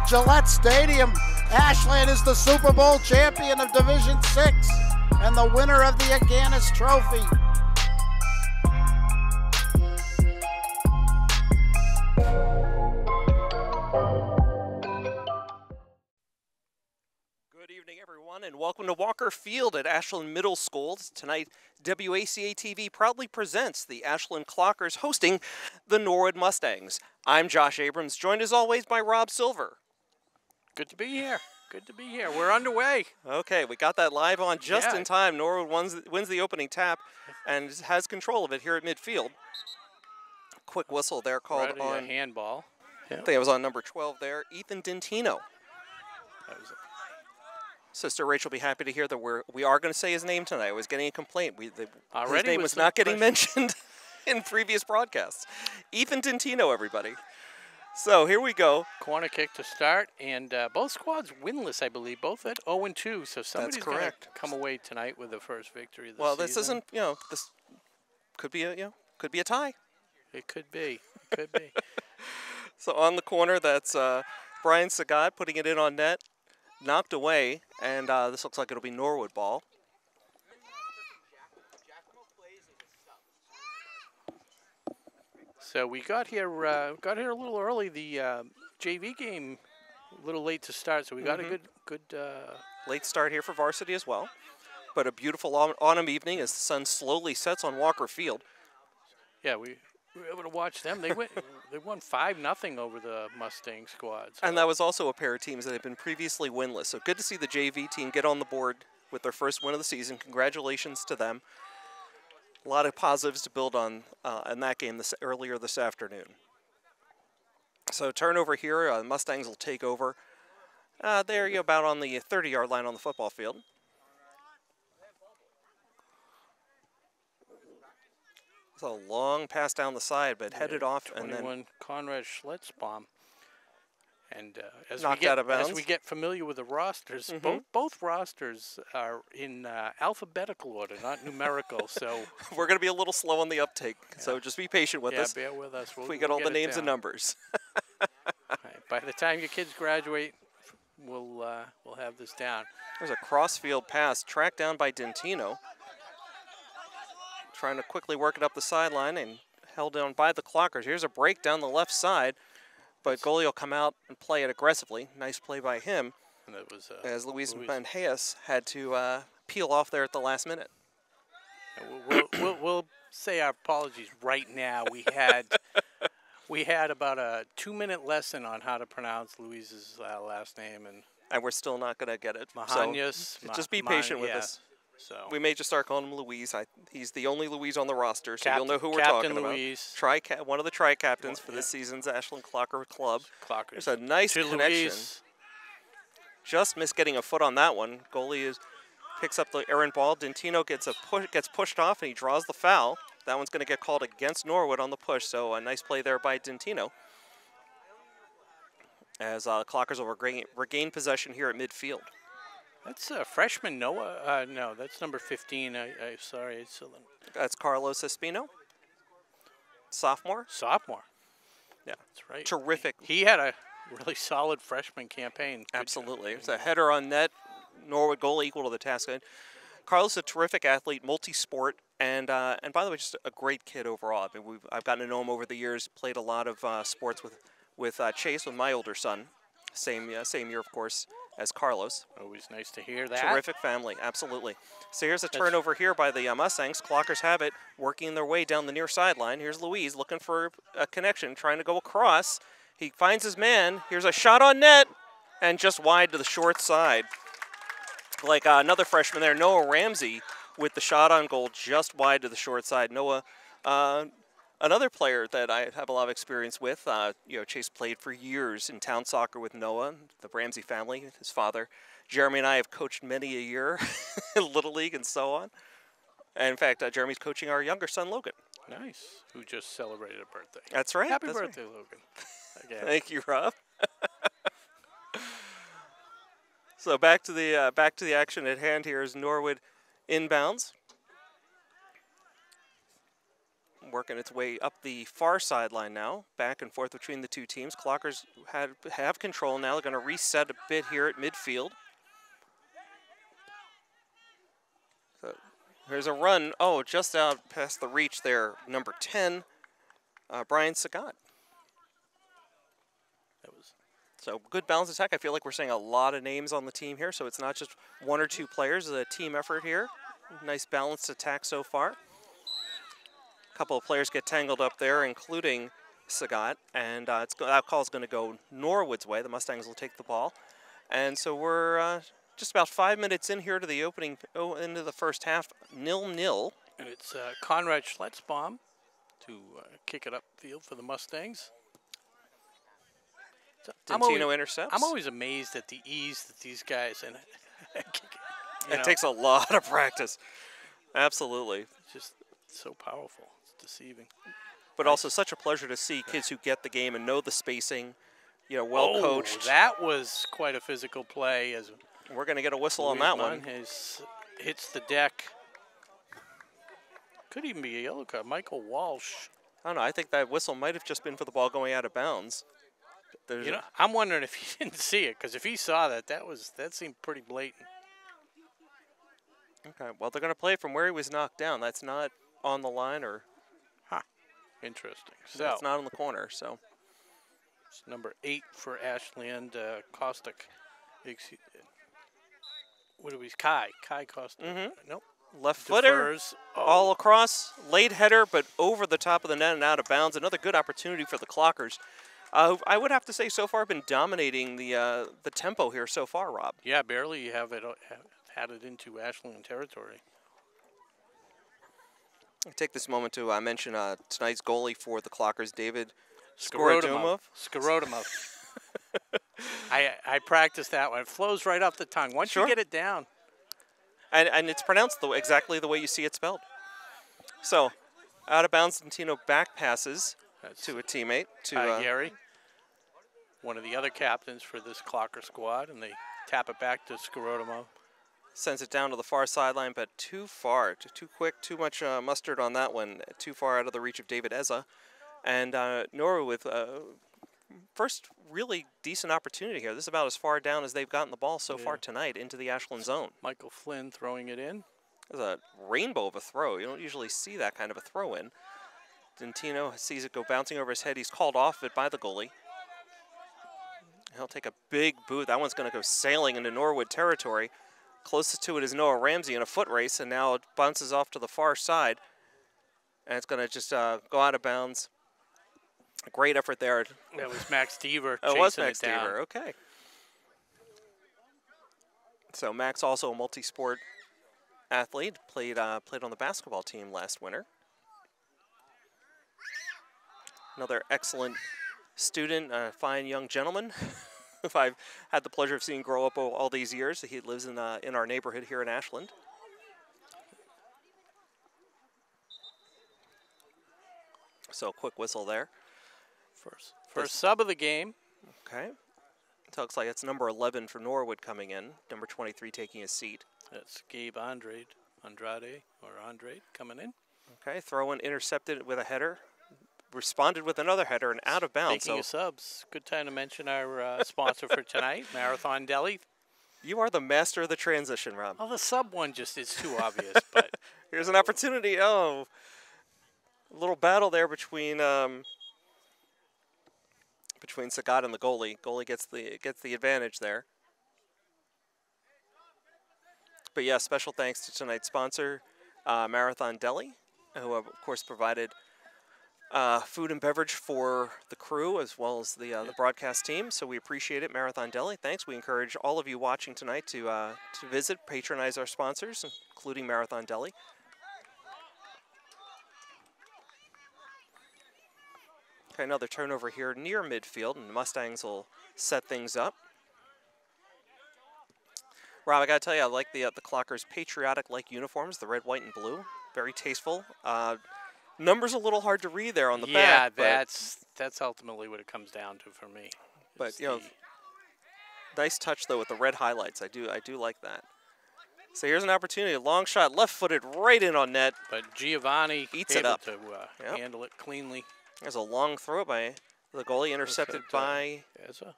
Gillette Stadium. Ashland is the Super Bowl champion of Division 6 and the winner of the Aganis Trophy. Good evening, everyone, and welcome to Walker Field at Ashland Middle School. Tonight, WACA-TV proudly presents the Ashland Clockers hosting the Norwood Mustangs. I'm Josh Abrams, joined as always by Rob Silver. Good to be here. Good to be here. We're underway. Okay, we got that live on just in time. Norwood wins the opening tap and has control of it here at midfield. Quick whistle there called on a handball. I think it was on number 12 there, Ethan Dentino. That was Sister Rachel will be happy to hear that we are going to say his name tonight. I was getting a complaint. His name was not getting mentioned in previous broadcasts. Ethan Dentino, everybody. So here we go. Corner kick to start, and both squads winless, I believe, both at 0-2. So somebody's going to come away tonight with the first victory of the season. Well, this isn't, this could be a tie. It could be. It could be. So on the corner, that's Brian Sagat putting it in on net, knocked away, and this looks like it'll be Norwood ball. So we got here a little early. The JV game a little late to start, so we got a good late start here for Varsity as well. But a beautiful autumn evening as the sun slowly sets on Walker Field. Yeah, we were able to watch them. They won 5-0 over the Mustang squad. So. And that was also a pair of teams that had been previously winless. So good to see the JV team get on the board with their first win of the season. Congratulations to them. A lot of positives to build on in that game earlier this afternoon. So turnover here, Mustangs will take over. There you about on the 30-yard line on the football field. It's a long pass down the side, but headed off 21 and then Conrad Schlitzbaum. And as we get familiar with the rosters, both rosters are in alphabetical order, not numerical. So we're going to be a little slow on the uptake. Yeah. So just be patient with us. Yeah, bear with us. We get all the names and numbers. Right. By the time your kids graduate, we'll have this down. There's a crossfield pass tracked down by Dentino, trying to quickly work it up the sideline and held down by the Clockers. Here's a break down the left side. But goalie will come out and play it aggressively. Nice play by him. And it was, as Luis Bandejas had to peel off there at the last minute. We'll say our apologies right now. We had about a 2-minute lesson on how to pronounce Luis's last name, and we're still not going to get it. Mahanjas. So just be patient with us. So we may just start calling him Luis. He's the only Luis on the roster, so you'll know who we're Captain talking Luis. about. One of the tri-captains for this season's Ashland Clocker Club. Clockers. There's a nice connection. Luis. Just missed getting a foot on that one. Goalie picks up the errant ball. Dentino gets pushed off, and he draws the foul. That one's going to get called against Norwood on the push, so a nice play there by Dentino. As Clockers will regain possession here at midfield. That's freshman Noah. No, that's number 15. Sorry. That's Carlos Espino. Sophomore. Yeah. That's right. Terrific. He had a really solid freshman campaign. Absolutely. It's a header on net. Norwood goal equal to the task. Carlos is a terrific athlete, multi-sport, and by the way, just a great kid overall. I mean, I've gotten to know him over the years. Played a lot of sports with Chase, with my older son. Same year, of course, as Carlos. Always nice to hear that. Terrific family, absolutely. So here's a turnover here by the Mustangs. Clockers have it, working their way down the near sideline. Here's Luis looking for a connection, trying to go across. He finds his man. Here's a shot on net, and just wide to the short side. Like another freshman there, Noah Ramsey, with the shot on goal just wide to the short side. Noah, another player that I have a lot of experience with. Chase played for years in town soccer with Noah, the Ramsey family, his father. Jeremy and I have coached many a year in Little League and so on. And in fact, Jeremy's coaching our younger son, Logan. Nice. Who just celebrated a birthday. That's right. Happy birthday, Logan. Again. Thank you, Rob. So back to the action at hand here is Norwood inbounds. working its way up the far sideline now, back and forth between the two teams. Clockers have control now. They're going to reset a bit here at midfield. So here's a run. Oh, just out past the reach there, number 10, Brian Sagat. So good balanced attack. I feel like we're seeing a lot of names on the team here, so it's not just one or two players. It's a team effort here. Nice balanced attack so far. A couple of players get tangled up there, including Sagat, and that call is going to go Norwood's way. The Mustangs will take the ball. And so we're just about 5 minutes in here to the opening, into the first half, 0-0. And it's Conrad Schletzbaum to kick it upfield for the Mustangs. Dentino intercepts. I'm always amazed at the ease that these guys and it takes a lot of practice. Absolutely. It's just so powerful. It's deceiving. But also such a pleasure to see kids who get the game and know the spacing, well coached. That was quite a physical play. As we're going to get a whistle on that one. Hits the deck. Could even be a yellow card. Michael Walsh. I don't know. I think that whistle might have just been for the ball going out of bounds. I'm wondering if he didn't see it, because if he saw that, that seemed pretty blatant. Okay, well, they're going to play from where he was knocked down. That's not on the line or... Huh, interesting. So it's not on the corner, so... It's number 8 for Ashland Caustic. What are we? Kai Caustic. Nope. Left footer, all across, late header, but over the top of the net and out of bounds. Another good opportunity for the Clockers. I would have to say so far been dominating the tempo here so far, Rob. Yeah, barely you had it into Ashland territory. I'll take this moment to mention tonight's goalie for the Clockers, David Skorodumov. I practiced that one. It flows right off the tongue. Once you get it down. And it's pronounced exactly the way you see it spelled. So, out of bounds, Dentino back passes to a teammate. To Gary, one of the other captains for this Clocker squad, and they tap it back to Skorodumov. Sends it down to the far sideline, but too far, too quick, too much mustard on that one. Too far out of the reach of David Eza. And Norwood with first really decent opportunity here. This is about as far down as they've gotten the ball so far tonight into the Ashland zone. Michael Flynn throwing it in. There's a rainbow of a throw. You don't usually see that kind of a throw in. Dentino sees it go bouncing over his head. He's called off it by the goalie. He'll take a big boot. That one's going to go sailing into Norwood territory. Closest to it is Noah Ramsey in a foot race, and now it bounces off to the far side. And it's going to just go out of bounds. A great effort there. That was Max Deaver. It was Max Deaver, okay. So Max, also a multi-sport athlete, played on the basketball team last winter. Another excellent student, a fine young gentleman who I've had the pleasure of seeing grow up all these years. He lives in our neighborhood here in Ashland. So quick whistle there. First sub of the game. Okay. It looks like it's number 11 for Norwood coming in. Number 23 taking his seat. That's Gabe Andrade coming in. Okay, throw in, intercepted with a header. Responded with another header and out of bounds. Speaking of subs, good time to mention our sponsor for tonight, Marathon Deli. You are the master of the transition, Rob. Well, the sub one just is too obvious, but here's an opportunity. Oh, a little battle there between Sagat and the goalie. Goalie gets the advantage there. But yeah, special thanks to tonight's sponsor, Marathon Deli, who of course provided food and beverage for the crew as well as the broadcast team. So we appreciate it, Marathon Deli. Thanks. We encourage all of you watching tonight to visit, patronize our sponsors, including Marathon Deli. Okay, another turnover here near midfield, and the Mustangs will set things up. Rob, I got to tell you, I like the Clockers' patriotic-like uniforms, the red, white, and blue. Very tasteful. Numbers a little hard to read there on the back. Yeah, that's ultimately what it comes down to for me. But nice touch though with the red highlights. I do like that. So here's an opportunity. A long shot, left-footed, right in on net. But Giovanni eats it up. To handle it cleanly. There's a long throw by the goalie, intercepted by Eza.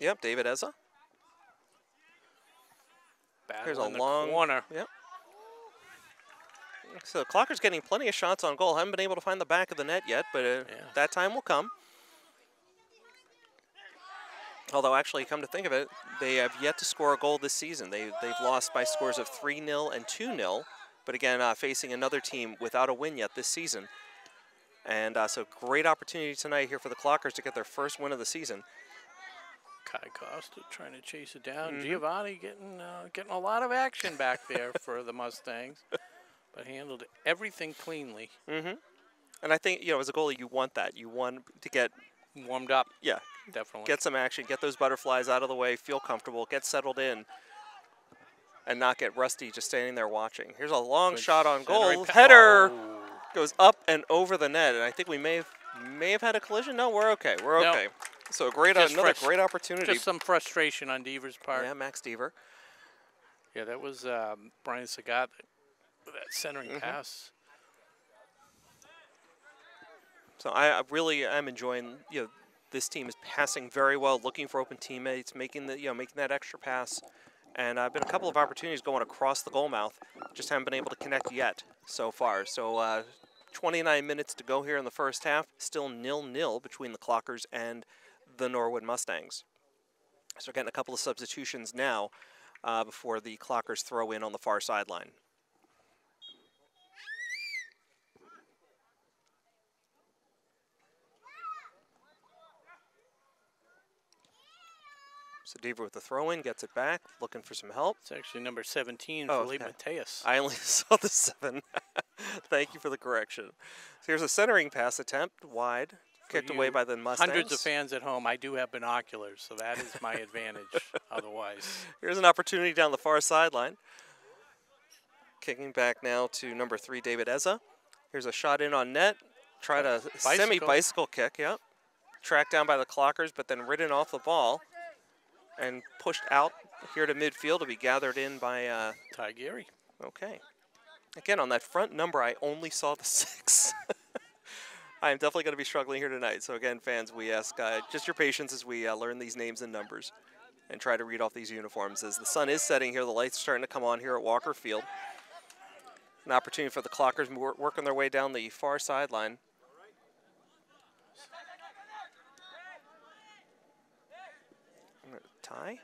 Yep, David Eza. There's a long corner. Yep. So Clocker's getting plenty of shots on goal. Haven't been able to find the back of the net yet, but that time will come. Although, actually, come to think of it, they have yet to score a goal this season. They've lost by scores of 3-0 and 2-0. But again, facing another team without a win yet this season. And so great opportunity tonight here for the Clockers to get their first win of the season. Kai Costa trying to chase it down. Giovanni getting a lot of action back there for the Mustangs. But handled everything cleanly. And I think, as a goalie, you want that. You want to get warmed up. Yeah. Definitely. Get some action, get those butterflies out of the way, feel comfortable, get settled in, and not get rusty just standing there watching. Here's a long shot on goal. Header goes up and over the net, and I think we may have had a collision. No, we're okay. We're okay. So another great opportunity. Just some frustration on Deaver's part. Yeah, Max Deaver. Yeah, that was Brian Sagat with that centering pass. So I really am enjoying, this team is passing very well, looking for open teammates, making that extra pass. And I've been a couple of opportunities going across the goal mouth. Just haven't been able to connect yet so far. So 29 minutes to go here in the first half. Still 0-0 between the Clockers and the Norwood Mustangs. So we're getting a couple of substitutions now before the Clockers throw in on the far sideline. So Deaver with the throw-in, gets it back, looking for some help. It's actually number 17, Felipe Mateus. I only saw the 7. Thank you for the correction. So here's a centering pass attempt, wide, kicked away by the Mustangs. Hundreds of fans at home, I do have binoculars, so that is my advantage otherwise. Here's an opportunity down the far sideline. Kicking back now to number 3, David Eza. Here's a shot in on net. Tried a semi-bicycle kick, yep. Tracked down by the Clockers, but then ridden off the ball. And pushed out here to midfield to be gathered in by Ty Geary. Okay. Again, on that front number, I only saw the 6. I am definitely going to be struggling here tonight. So again, fans, we ask just your patience as we learn these names and numbers and try to read off these uniforms. As the sun is setting here, the lights are starting to come on here at Walker Field. An opportunity for the Clockers working their way down the far sideline. Ty?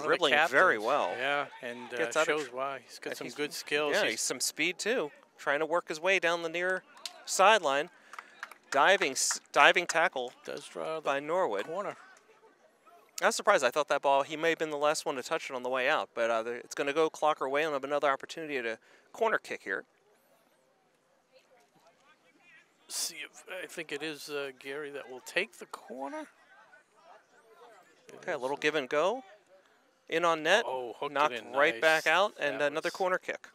Dribbling very well. Yeah, and shows why. He's got some good skills. Yeah, he's some speed too. Trying to work his way down the near sideline. Diving tackle by Norwood. Corner. I was surprised. I thought that ball, he may have been the last one to touch it on the way out, but it's going to go Clocker way and have another opportunity at a corner kick here. See if I think it is Gary that will take the corner. Okay, a little give and go. In on net, knocked right back out, and another corner kick.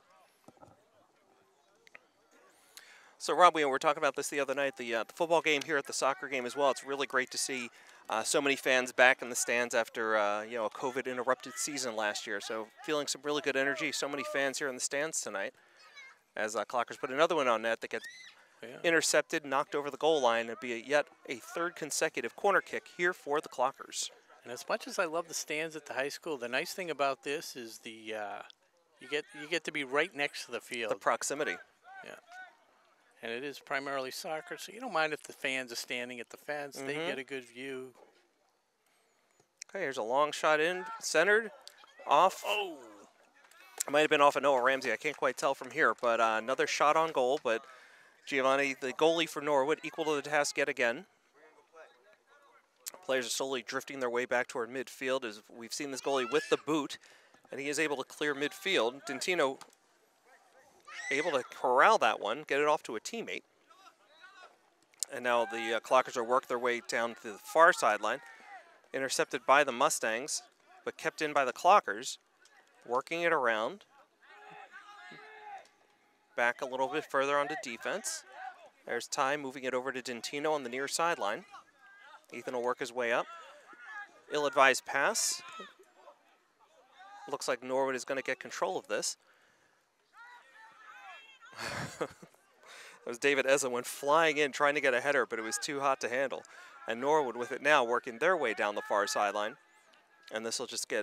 So, Rob, we were talking about this the other night, the football game here at the soccer game as well. It's really great to see so many fans back in the stands after a COVID-interrupted season last year. So, feeling some really good energy. So many fans here in the stands tonight as Clockers put another one on net that gets intercepted, knocked over the goal line, and be yet a third consecutive corner kick here for the Clockers. And as much as I love the stands at the high school, the nice thing about this is you get to be right next to the field. The proximity. Yeah. And it is primarily soccer, so you don't mind if the fans are standing at the fence. They get a good view. Okay, here's a long shot in, centered, off. Oh! It might have been off of Noah Ramsey. I can't quite tell from here, but another shot on goal. But Giovanni, the goalie for Norwood, equal to the task yet again. Players are slowly drifting their way back toward midfield as we've seen this goalie with the boot, and he is able to clear midfield. Dentino able to corral that one, get it off to a teammate. And now the Clockers are working their way down to the far sideline, intercepted by the Mustangs, but kept in by the Clockers, working it around. Back a little bit further onto defense. There's Ty moving it over to Dentino on the near sideline. Ethan will work his way up. Ill-advised pass. Looks like Norwood is going to get control of this. As David Eza went flying in trying to get a header, but it was too hot to handle. And Norwood with it now working their way down the far sideline. And this will just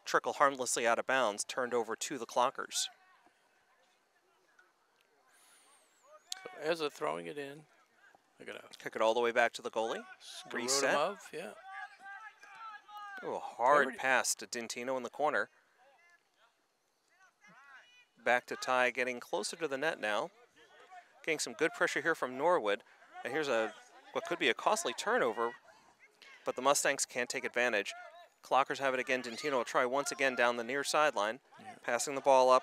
trickle harmlessly out of bounds, turned over to the Clockers. So Eza throwing it in. They're gonna kick it all the way back to the goalie. Reset. Yeah. Ooh, a hard pass to Dintino in the corner. Back to Ty, getting closer to the net now. Getting some good pressure here from Norwood. And here's what could be a costly turnover, but the Mustangs can't take advantage. Clockers have it again. Dintino will try once again down the near sideline. Yeah. Passing the ball up.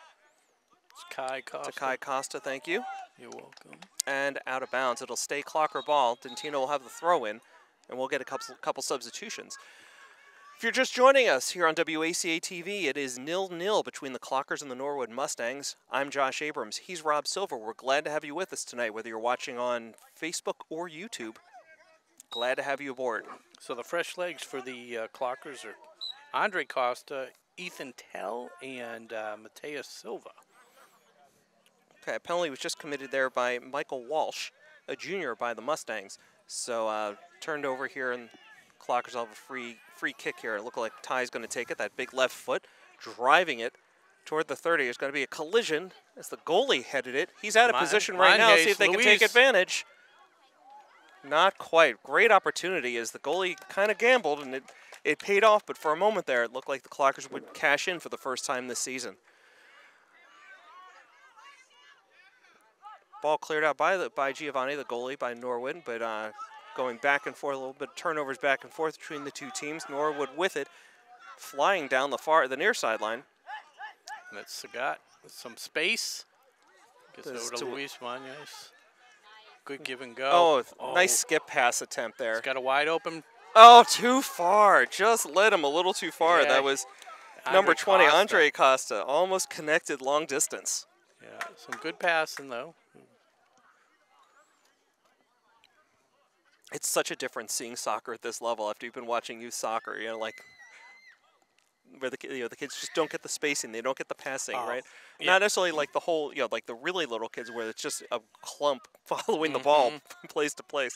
It's Kai Costa. To Kai Costa, thank you. You're welcome. And out of bounds. It'll stay Clocker ball. Dintino will have the throw in, and we'll get a couple substitutions. If you're just joining us here on WACA-TV, it is 0-0 between the Clockers and the Norwood Mustangs. I'm Josh Abrams. He's Rob Silver. We're glad to have you with us tonight, whether you're watching on Facebook or YouTube. Glad to have you aboard. So the fresh legs for the Clockers are Andre Costa, Ethan Tell, and Mateus Silva. Okay, a penalty was just committed there by Michael Walsh, a junior by the Mustangs. So turned over here, and Clockers will have a free kick here. It looked like Ty's going to take it, that big left foot, driving it toward the 30. There's going to be a collision as the goalie headed it. He's out of position right now. See if they can take advantage. Not quite. Great opportunity as the goalie kind of gambled, and it paid off, but for a moment there, it looked like the Clockers would cash in for the first time this season. Ball cleared out by Giovanni, the goalie, by Norwood, but going back and forth, a little bit of turnovers back and forth between the two teams. Norwood with it, flying down the near sideline. And that's Sagat with some space. Gets over to Luis Mañez. Good give and go. Oh, nice skip pass attempt there. He's got a wide open. Oh, too far. Just led him a little too far. Yeah, that was number 20, Andre Costa. Almost connected long distance. Yeah, some good passing, though. It's such a difference seeing soccer at this level after you've been watching youth soccer, like where the kids just don't get the spacing, they don't get the passing, right? Yeah. Not necessarily like the whole, like the really little kids where it's just a clump following the ball from place to place.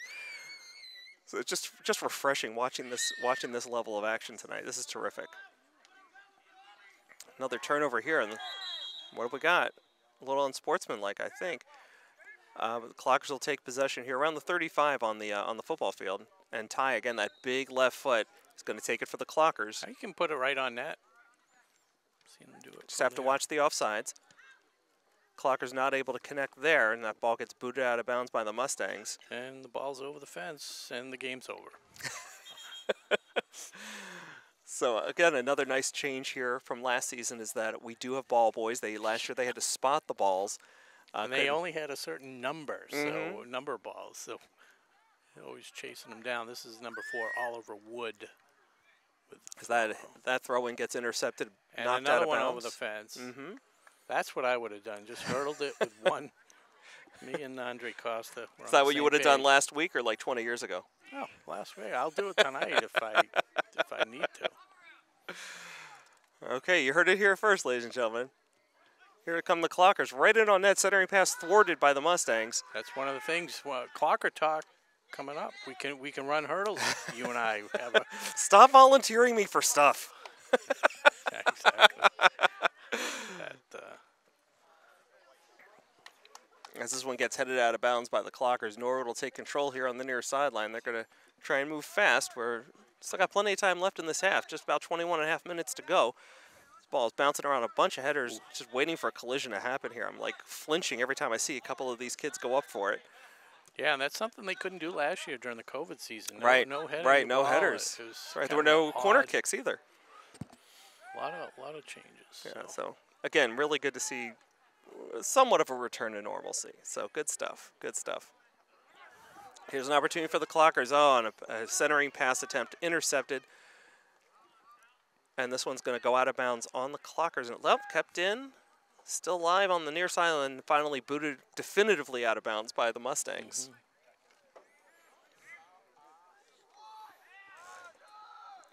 So it's just refreshing watching this level of action tonight. This is terrific. Another turnover here, and what have we got? A little unsportsmanlike, I think. The Clockers will take possession here around the 35 on the football field, and Ty again, that big left foot is going to take it for the Clockers. You can put it right on net. Seen him do it. Just have to watch the offsides. Clockers not able to connect there, and that ball gets booted out of bounds by the Mustangs. And the ball's over the fence, and the game's over. So again, another nice change here from last season is that we do have ball boys. Last year they had to spot the balls. And they only had a certain number, so number balls. So they're always chasing them down. This is number 4, Oliver Wood. Because that throw-in gets intercepted, and knocked another out of one bounds. over the fence. That's what I would have done. Just hurdled it with one. Me and Andre Costa. Is that what you would have done last week or like 20 years ago? Oh, last week. I'll do it tonight if I need to. Okay, you heard it here first, ladies and gentlemen. Here come the Clockers, right in on net, centering pass thwarted by the Mustangs. That's one of the things. Clocker talk coming up. We can run hurdles. You and I have Stop volunteering me for stuff. Yeah, exactly. As this one gets headed out of bounds by the Clockers, Norwood will take control here on the near sideline. They're going to try and move fast. We're still got plenty of time left in this half, just about 21.5 minutes to go. This ball is bouncing around a bunch of headers, just waiting for a collision to happen here. I'm like flinching every time I see a couple of these kids go up for it. Yeah, and that's something they couldn't do last year during the COVID season. No headers. Right, there were no corner kicks either. A lot of changes. Yeah, so again, really good to see somewhat of a return to normalcy. So good stuff. Good stuff. Here's an opportunity for the Clockers. Oh, and a centering pass attempt intercepted. And this one's going to go out of bounds on the Clockers. And kept in. Still live on the near sideline. And finally booted definitively out of bounds by the Mustangs.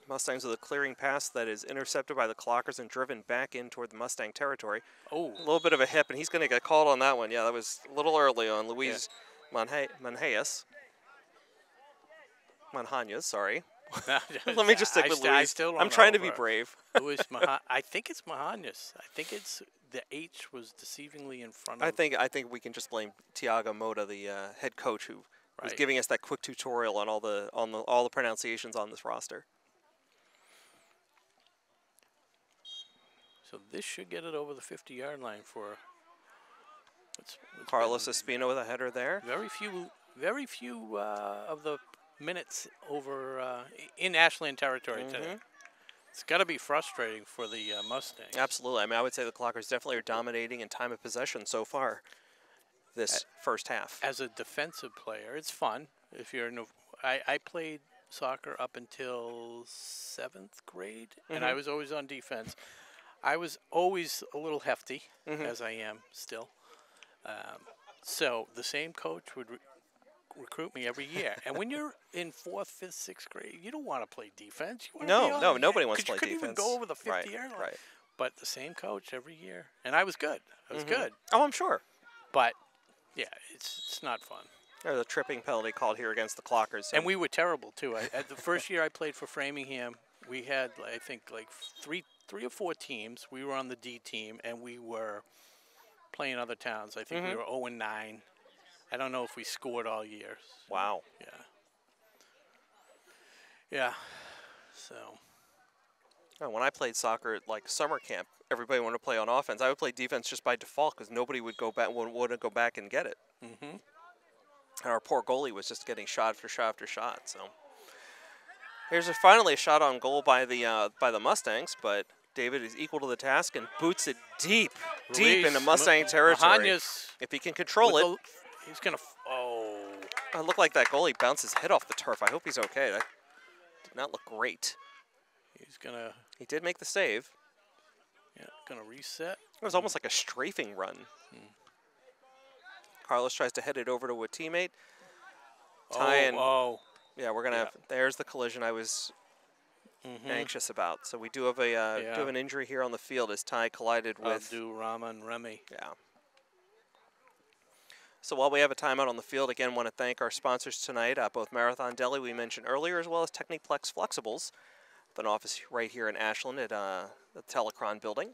Mustangs with a clearing pass that is intercepted by the Clockers and driven back in toward the Mustang territory. Oh. A little bit of a hip, and he's going to get called on that one. Yeah, that was a little early on Luis Manhayas. Manhanyas, sorry. Let me just stick with Luis. I'm trying to be brave. I think it's Mahanyas. I think it's the H was deceivingly in front of. I think we can just blame Tiago Mota, the head coach, who was giving us that quick tutorial on all the pronunciations on this roster. So this should get it over the 50-yard line for. Carlos Espino with a header there. Very few of the minutes over in Ashland territory today. It's got to be frustrating for the Mustangs. Absolutely. I mean, I would say the Clockers definitely are dominating in time of possession so far this first half. As a defensive player, it's fun. If you're I played soccer up until 7th grade, and I was always on defense. I was always a little hefty, as I am still. So the same coach would recruit me every year. And when you're in 4th, 5th, 6th grade, you don't want to play defense. You nobody wants to play defense. You couldn't even go over the 50-yard line. Right. But the same coach every year. And I was good. I was good. Oh, I'm sure. But, yeah, it's not fun. There's a tripping penalty called here against the Clockers. And we were terrible, too. At the first year I played for Framingham, we had, I think, like three or four teams. We were on the D team, and we were playing other towns. I think we were 0-9. I don't know if we scored all year. Wow. Yeah. Yeah. So. When I played soccer at like summer camp, everybody wanted to play on offense. I would play defense just by default because nobody would go back, wouldn't go back and get it. And our poor goalie was just getting shot after shot after shot. So here's finally a shot on goal by the Mustangs, but David is equal to the task and boots it deep into Mustang territory. If he can control it, he's gonna. It looked like that goalie bounced his head off the turf. I hope he's okay. That did not look great. He did make the save. Yeah, gonna reset. It was almost like a strafing run. Carlos tries to head it over to a teammate. Yeah, we're gonna have. There's the collision I was anxious about. So we do have do have an injury here on the field as Ty collided with Abdul Rahman Remy. Yeah. So while we have a timeout on the field, again, want to thank our sponsors tonight, both Marathon Deli we mentioned earlier, as well as Techniplex Flexibles, with an office right here in Ashland at the Telecron building.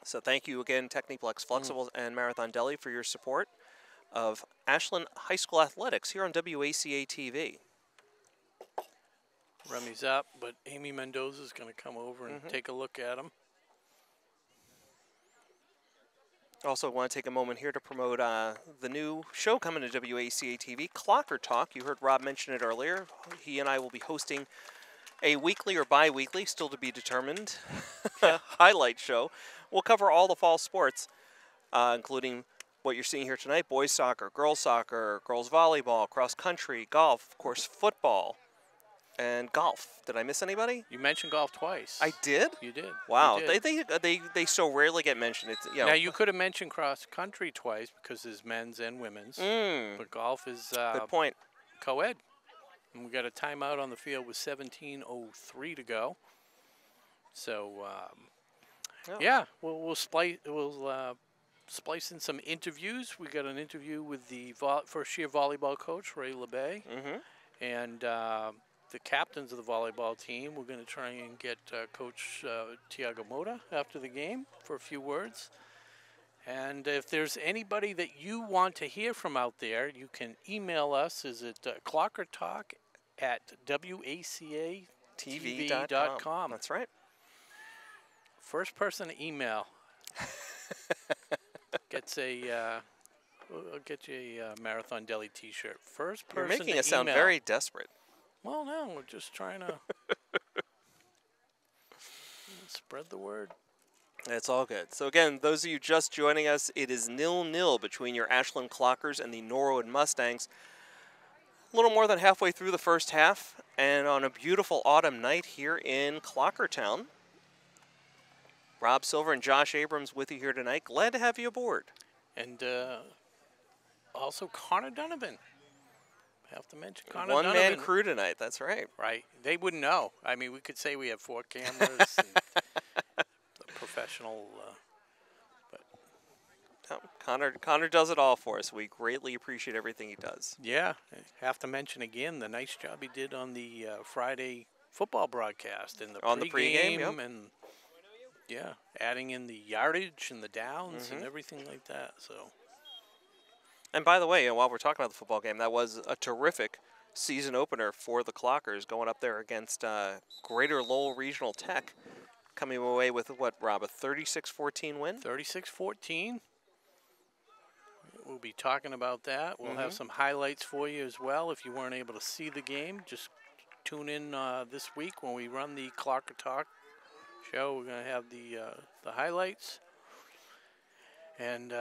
So thank you again, Techniplex Flexibles and Marathon Deli, for your support of Ashland High School Athletics here on WACA-TV. Remy's up, but Amy Mendoza's going to come over and take a look at him. Also want to take a moment here to promote the new show coming to WACA-TV, Clocker Talk. You heard Rob mention it earlier. He and I will be hosting a weekly or bi-weekly, still to be determined, highlight show. We'll cover all the fall sports, including what you're seeing here tonight: boys soccer, girls volleyball, cross country, golf, of course, football, and golf. Did I miss anybody? You mentioned golf twice. I did? You did. Wow. You did. They so rarely get mentioned. It's, now, you could have mentioned cross country twice because there's men's and women's. But golf is good point. Co-ed. And we got a timeout on the field with 17:03 to go. So, yeah, we'll splice in some interviews. We got an interview with the first-year volleyball coach, Ray LeBay, and the captains of the volleyball team. We're going to try and get Coach Tiago Mota after the game for a few words. And if there's anybody that you want to hear from out there, you can email us. Is it clockertalk@wacatv.com. That's right. First person to email gets a we'll get you a Marathon Deli T-shirt. First person. You're making us sound very desperate. Well, no, we're just trying to spread the word. It's all good. So again, those of you just joining us, it is 0-0 between your Ashland Clockers and the Norwood Mustangs. A little more than halfway through the first half, and on a beautiful autumn night here in Clockertown. Rob Silver and Josh Abrams with you here tonight. Glad to have you aboard. And also Connor Donovan have to mention Connor One-man Donovan. crew tonight, that's right. Right. They wouldn't know. I mean, we could say we have 4 cameras and the professional, but Connor does it all for us. We greatly appreciate everything he does. yeah, I have to mention again the nice job he did on the Friday football broadcast and the On the pregame, yep. and yeah, adding in the yardage and the downs and everything like that. So. And by the way, while we're talking about the football game, that was a terrific season opener for the Clockers going up there against Greater Lowell Regional Tech, coming away with what, Rob, a 36-14 win? 36-14. We'll be talking about that. We'll have some highlights for you as well. If you weren't able to see the game, just tune in this week when we run the Clocker Talk show. We're going to have the highlights. And,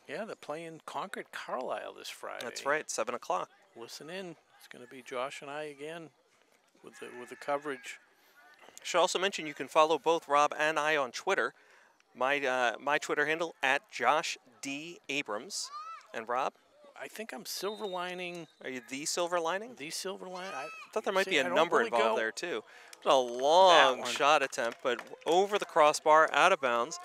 yeah, they're playing Concord Carlisle this Friday. That's right, 7 o'clock. Listen in. It's going to be Josh and I again with the coverage. Should also mention you can follow both Rob and I on Twitter. My Twitter handle @JoshD.Abrams. And Rob? I think I'm Silver Lining. Are you the Silver Lining? The Silver Lining. I thought there might be a number involved there too. A long shot attempt, but over the crossbar, out of bounds.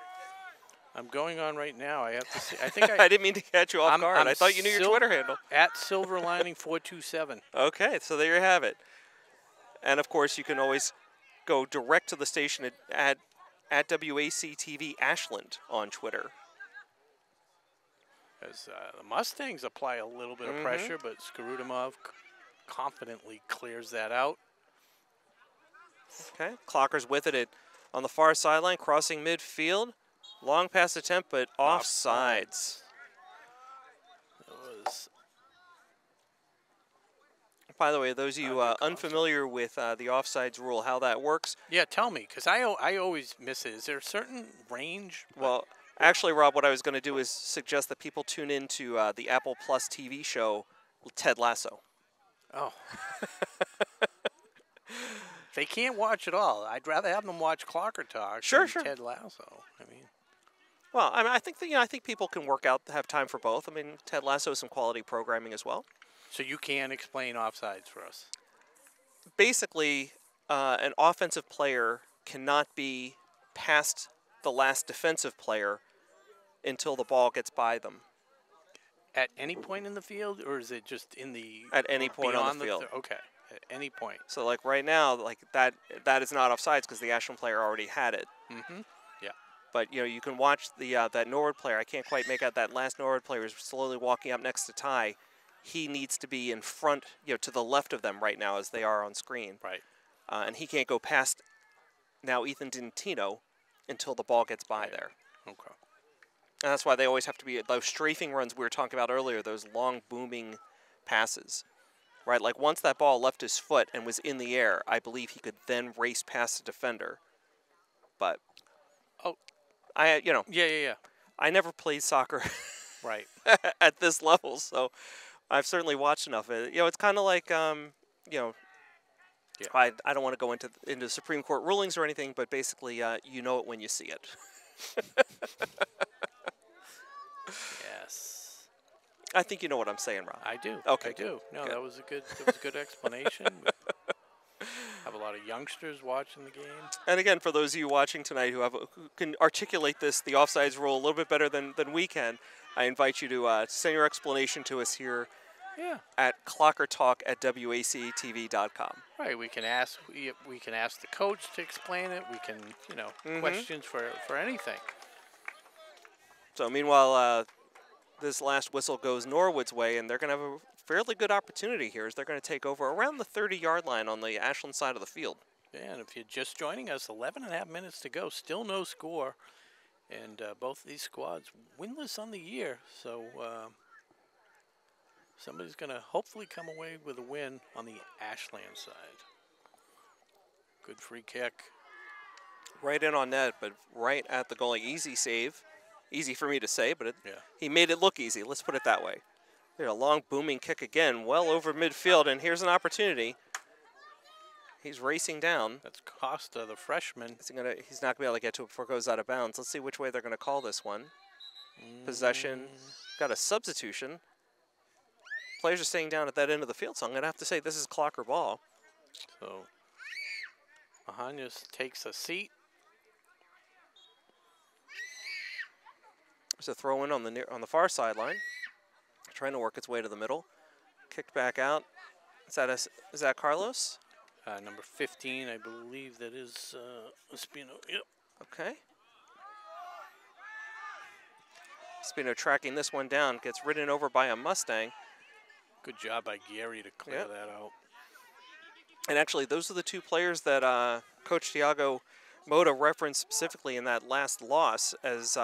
I'm going on right now. I have to see. I think I didn't mean to catch you off guard. I thought you knew your Twitter handle. @SilverLining427. Okay, so there you have it. And of course, you can always go direct to the station at WACA-TV Ashland on Twitter. As the Mustangs apply a little bit of pressure, but Skarudimov confidently clears that out. Okay, Clockers with it on the far sideline, crossing midfield. Long pass attempt, but offsides. By the way, those of you unfamiliar with the offsides rule, how that works. Yeah, tell me, because I always miss it. Is there a certain range? Well, actually, Rob, what I was going to do is suggest that people tune into the Apple Plus TV show, Ted Lasso. Oh. They can't watch it all. I'd rather have them watch Clocker Talk than Ted Lasso. I mean. Well, I think that, I think people can have time for both. I mean, Ted Lasso is some quality programming as well. So you can explain offsides for us. Basically, an offensive player cannot be past the last defensive player until the ball gets by them. At any point in the field, or is it just in the at any point on the field? Okay, at any point. So, like right now, like that is not offsides because the Ashland player already had it. Yeah. But you can watch the that Norwood player. I can't quite make out that last Norwood player is slowly walking up next to Ty. He needs to be in front, to the left of them right now as they are on screen. Right. And he can't go past now Ethan Dentino until the ball gets by there. Okay. And that's why they always have to be those strafing runs we were talking about earlier, those long booming passes. Right? Like once that ball left his foot and was in the air, I believe he could then race past the defender. But Yeah. I never played soccer right at this level, so I've certainly watched enough of it. It's kind of like I don't want to go into Supreme Court rulings or anything, but basically you know it when you see it. Yes. I think you know what I'm saying, Rob. I do. Okay. I do. No, good. that was a good explanation. Have a lot of youngsters watching the game. And again, for those of you watching tonight who can articulate the offsides rule a little bit better than we can, I invite you to send your explanation to us here at clockertalk@wacatv.com. Right, we can ask the coach to explain it. We can, questions for anything. So meanwhile, this last whistle goes Norwood's way, and they're going to have a fairly good opportunity here as they're going to take over around the 30-yard line on the Ashland side of the field. Yeah, and if you're just joining us, 11 and a half minutes to go, still no score. And both of these squads winless on the year. So somebody's going to hopefully come away with a win on the Ashland side. Good free kick. Right in on net, but right at the goalie. Easy save. Easy for me to say, but he made it look easy. Let's put it that way. There's a long booming kick again, well over midfield, and here's an opportunity. He's racing down. That's Costa, the freshman. He's not going to be able to get to it before it goes out of bounds. Let's see which way they're going to call this one. Possession. Got a substitution. Players are staying down at that end of the field, so I'm going to have to say this is clocker ball. So Mahanas takes a seat. There's a throw in on the far sideline, trying to work its way to the middle. Kicked back out. Is that Carlos? Number 15, I believe that is Espino. Yep. Okay. Espino tracking this one down, gets ridden over by a Mustang. Good job by Gary to clear that out. And actually, those are the two players that Coach Thiago Moda referenced specifically in that last loss as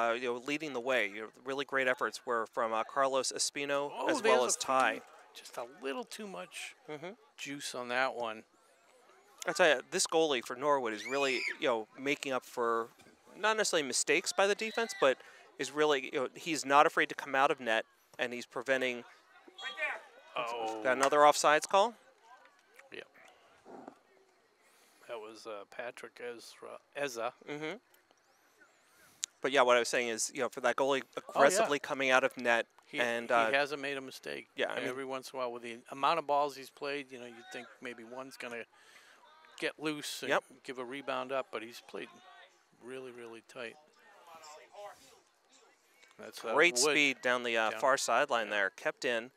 leading the way. Really great efforts were from Carlos Espino as well as Ty. Just a little too much juice on that one. I tell you, this goalie for Norwood is really making up for not necessarily mistakes by the defense, but is really he's not afraid to come out of net, and he's preventing. Oh, got another offsides call. Yep. That was Patrick Eza. But yeah, what I was saying is, for that goalie aggressively coming out of net, he hasn't made a mistake. Yeah, I mean, every once in a while, with the amount of balls he's played, you'd think maybe one's gonna get loose and give a rebound up, but he's played really, really tight. That's great speed down the far sideline there. Kept in,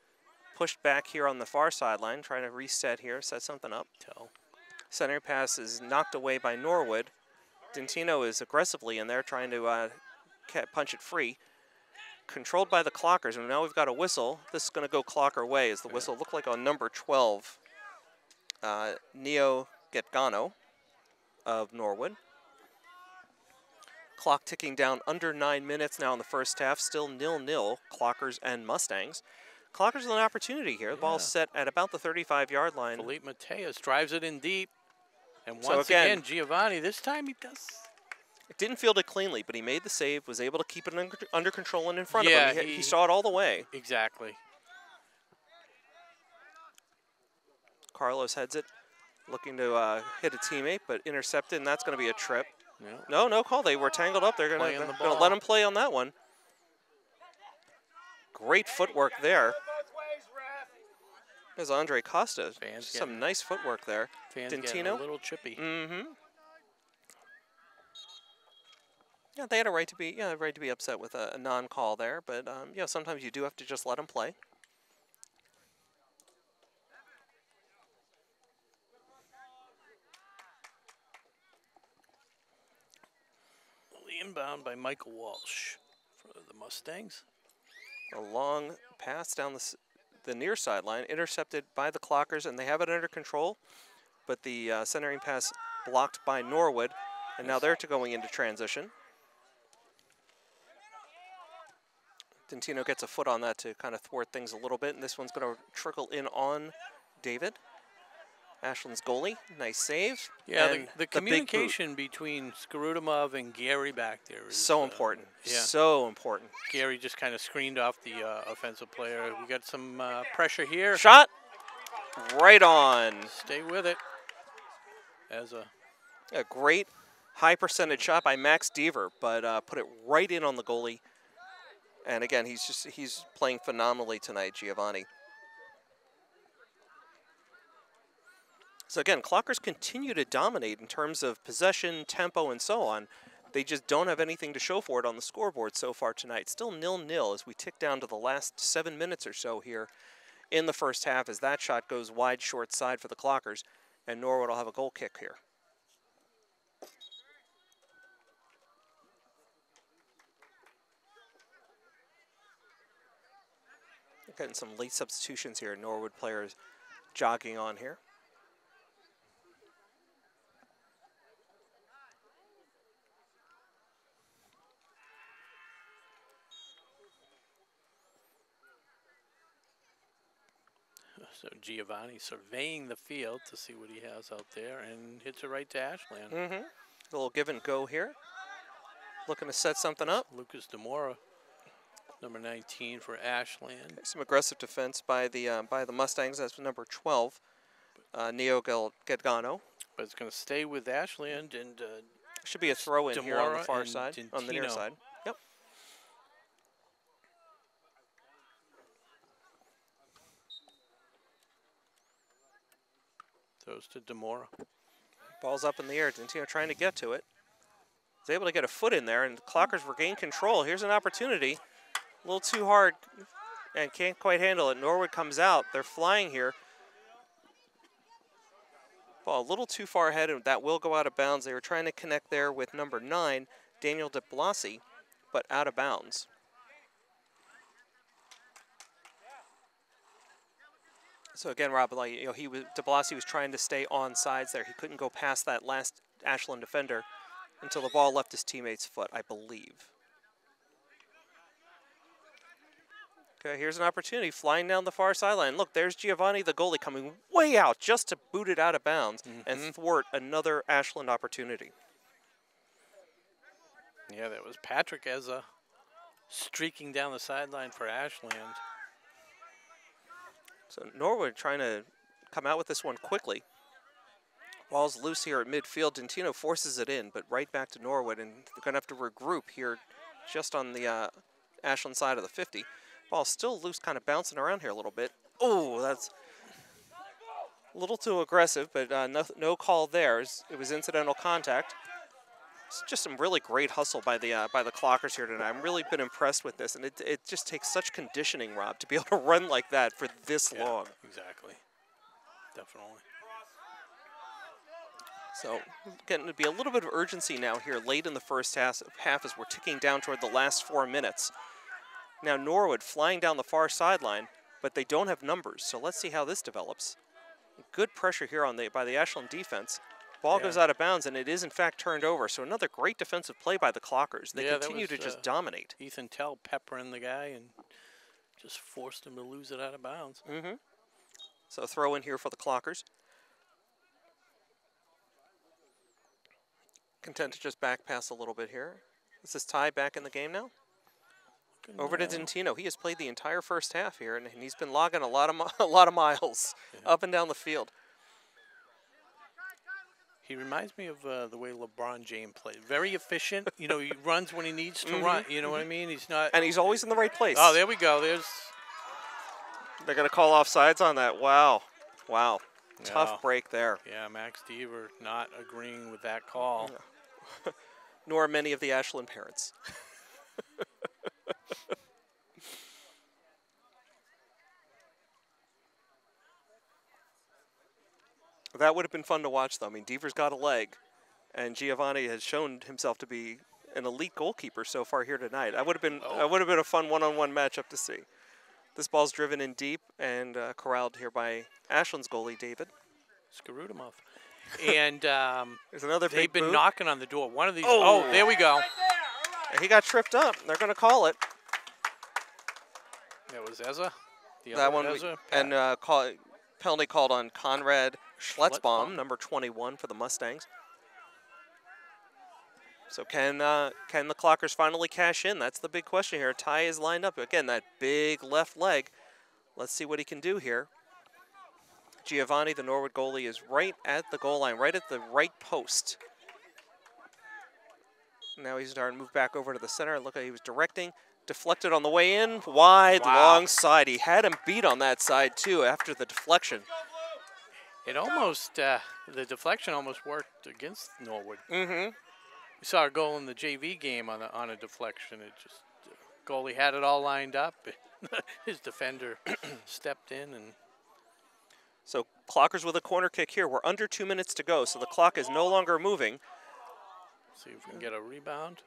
pushed back here on the far sideline, trying to reset here, set something up. Center pass is knocked away by Norwood. Dentino is aggressively in there, trying to punch it free. Controlled by the clockers, and now we've got a whistle. This is going to go clocker way as the whistle looked like on number 12, Neo Getgano of Norwood. Clock ticking down under 9 minutes now in the first half, still 0-0, Clockers and Mustangs. Clockers with an opportunity here. The ball's set at about the 35-yard line. Felipe Mateus drives it in deep. And once again, Giovanni, this time he does. It didn't field it cleanly, but he made the save, was able to keep it under control and in front of him. He saw it all the way. Exactly. Carlos heads it, looking to hit a teammate, but intercepted, and that's going to be a trip. No call. They were tangled up. They're going to let him play on that one. Great footwork there. There's Andre Costa. Some nice footwork there. Dentino. A little chippy. Yeah, they had a right to be upset with a non-call there, but sometimes you do have to just let them play. Inbound by Michael Walsh for the Mustangs. A long pass down the near sideline, intercepted by the Clockers, and they have it under control, but the centering pass blocked by Norwood, and now they're going into transition. Dentino gets a foot on that to kind of thwart things a little bit, and this one's going to trickle in on David. Ashland's goalie, nice save. Yeah, the communication between Skarudimov and Gary back there is so important. So important. Gary just kind of screened off the offensive player. We got some pressure here. Shot right on. Stay with it. As a great high percentage shot by Max Deaver, but put it right in on the goalie. And again, he's playing phenomenally tonight, Giovanni. So again, Clockers continue to dominate in terms of possession, tempo, and so on. They just don't have anything to show for it on the scoreboard so far tonight. Still 0-0 as we tick down to the last 7 minutes or so here in the first half as that shot goes wide short side for the Clockers, and Norwood will have a goal kick here. Getting some late substitutions here. Norwood players jogging on here. So Giovanni surveying the field to see what he has out there and hits it right to Ashland. A little give and go here. Looking to set something up. Lucas Demora, number 19 for Ashland. Okay, some aggressive defense by the Mustangs. That's number 12, Neo Getgano. But it's going to stay with Ashland and should be a throw in here on the far side, on the near side. Yep. So it's to Demora. Ball's up in the air. Dentino trying to get to it. Was able to get a foot in there, and the Clockers regain control. Here's an opportunity. A little too hard and can't quite handle it. Norwood comes out. They're flying here. Ball a little too far ahead, and that will go out of bounds. They were trying to connect there with number 9, Daniel de Blasi, but out of bounds. So again, Rob, like, you know, de Blasi was trying to stay on sides there. He couldn't go past that last Ashland defender until the ball left his teammate's foot, I believe. Okay, here's an opportunity, flying down the far sideline. Look, there's Giovanni, the goalie, coming way out just to boot it out of bounds and thwart another Ashland opportunity. Yeah, that was Patrick Eza streaking down the sideline for Ashland. So Norwood trying to come out with this one quickly. Ball's loose here at midfield. Dentino forces it in, but right back to Norwood, and they're going to have to regroup here just on the Ashland side of the 50. Ball still loose, kind of bouncing around here a little bit. Oh, that's a little too aggressive, but no call there. It was incidental contact. It's just some really great hustle by the Clockers here tonight. I'm really been impressed with this, and it just takes such conditioning, Rob, to be able to run like that for this long. Exactly. Definitely. So getting to be a little bit of urgency now here late in the first half as we're ticking down toward the last 4 minutes. Now Norwood flying down the far sideline, but they don't have numbers, so let's see how this develops. Good pressure here by the Ashland defense. Ball goes out of bounds, and it is in fact turned over, so another great defensive play by the Clockers. They continue to just dominate. Ethan Tell peppering the guy and just forced him to lose it out of bounds. So throw in here for the Clockers. Content to just back pass a little bit here. Is this Ty back in the game now? Over to Dentino. He has played the entire first half here, and he's been logging a lot of miles up and down the field. He reminds me of the way LeBron James plays. Very efficient. You know, he runs when he needs to run. You know what I mean? He's not. And he's always in the right place. Oh, there we go. They're going to call offsides on that. Wow. Wow. Tough break there. Yeah, Max Deaver not agreeing with that call. Nor many of the Ashland parents. That would have been fun to watch, though. I mean, Deaver's got a leg, and Giovanni has shown himself to be an elite goalkeeper so far here tonight. That would have been a fun one-on-one matchup to see. This ball's driven in deep and corralled here by Ashland's goalie, David. Skarudimov. And there's another they've big been boot. knocking on the door. One of these. Oh, there we go. He got tripped up. They're going to call it. That was Eza. That one. And penalty called on Conrad Schletzbaum, number 21 for the Mustangs. So can the Clockers finally cash in? That's the big question here. Ty is lined up. Again, that big left leg. Let's see what he can do here. Giovanni, the Norwood goalie, is right at the goal line, right at the right post. Now he's starting to move back over to the center. Look how he was directing. Deflected on the way in. Wide, long side. He had him beat on that side, too, after the deflection. It almost, the deflection almost worked against Norwood. We saw a goal in the JV game on a deflection. It just, goalie had it all lined up. His defender stepped in. And so Clockers with a corner kick here. We're under 2 minutes to go, so the clock is no longer moving. See if we can get a rebound.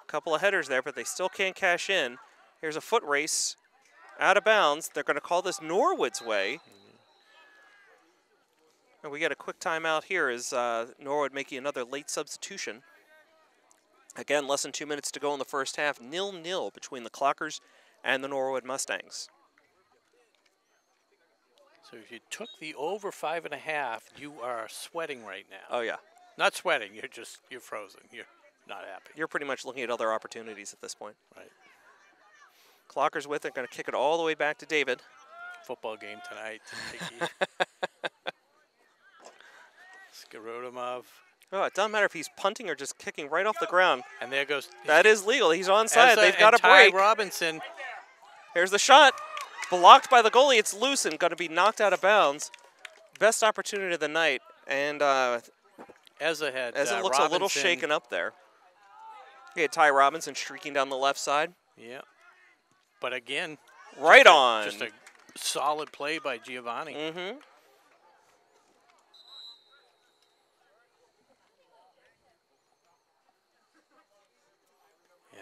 A couple of headers there, but they still can't cash in. Here's a foot race. Out of bounds. They're going to call this Norwood's way. And we get a quick timeout here as Norwood making another late substitution. Again, less than 2 minutes to go in the first half. 0-0 between the Clockers and the Norwood Mustangs. So if you took the over 5.5, you are sweating right now. Oh, yeah. Not sweating. You're frozen. You're not happy. You're pretty much looking at other opportunities at this point. Right. Clockers with it. Going to kick it all the way back to David. Football game tonight. Skarodimov. Oh, it doesn't matter if he's punting or just kicking right off the ground. And there goes. That is legal. He's onside. They've got a Ty break. Robinson. Here's the shot. Blocked by the goalie. It's loose and going to be knocked out of bounds. Best opportunity of the night. And Ezza had Ezza looks a little shaken up there. He had Ty Robinson streaking down the left side. Yeah. But again, right on. Just a solid play by Giovanni. Mm-hmm.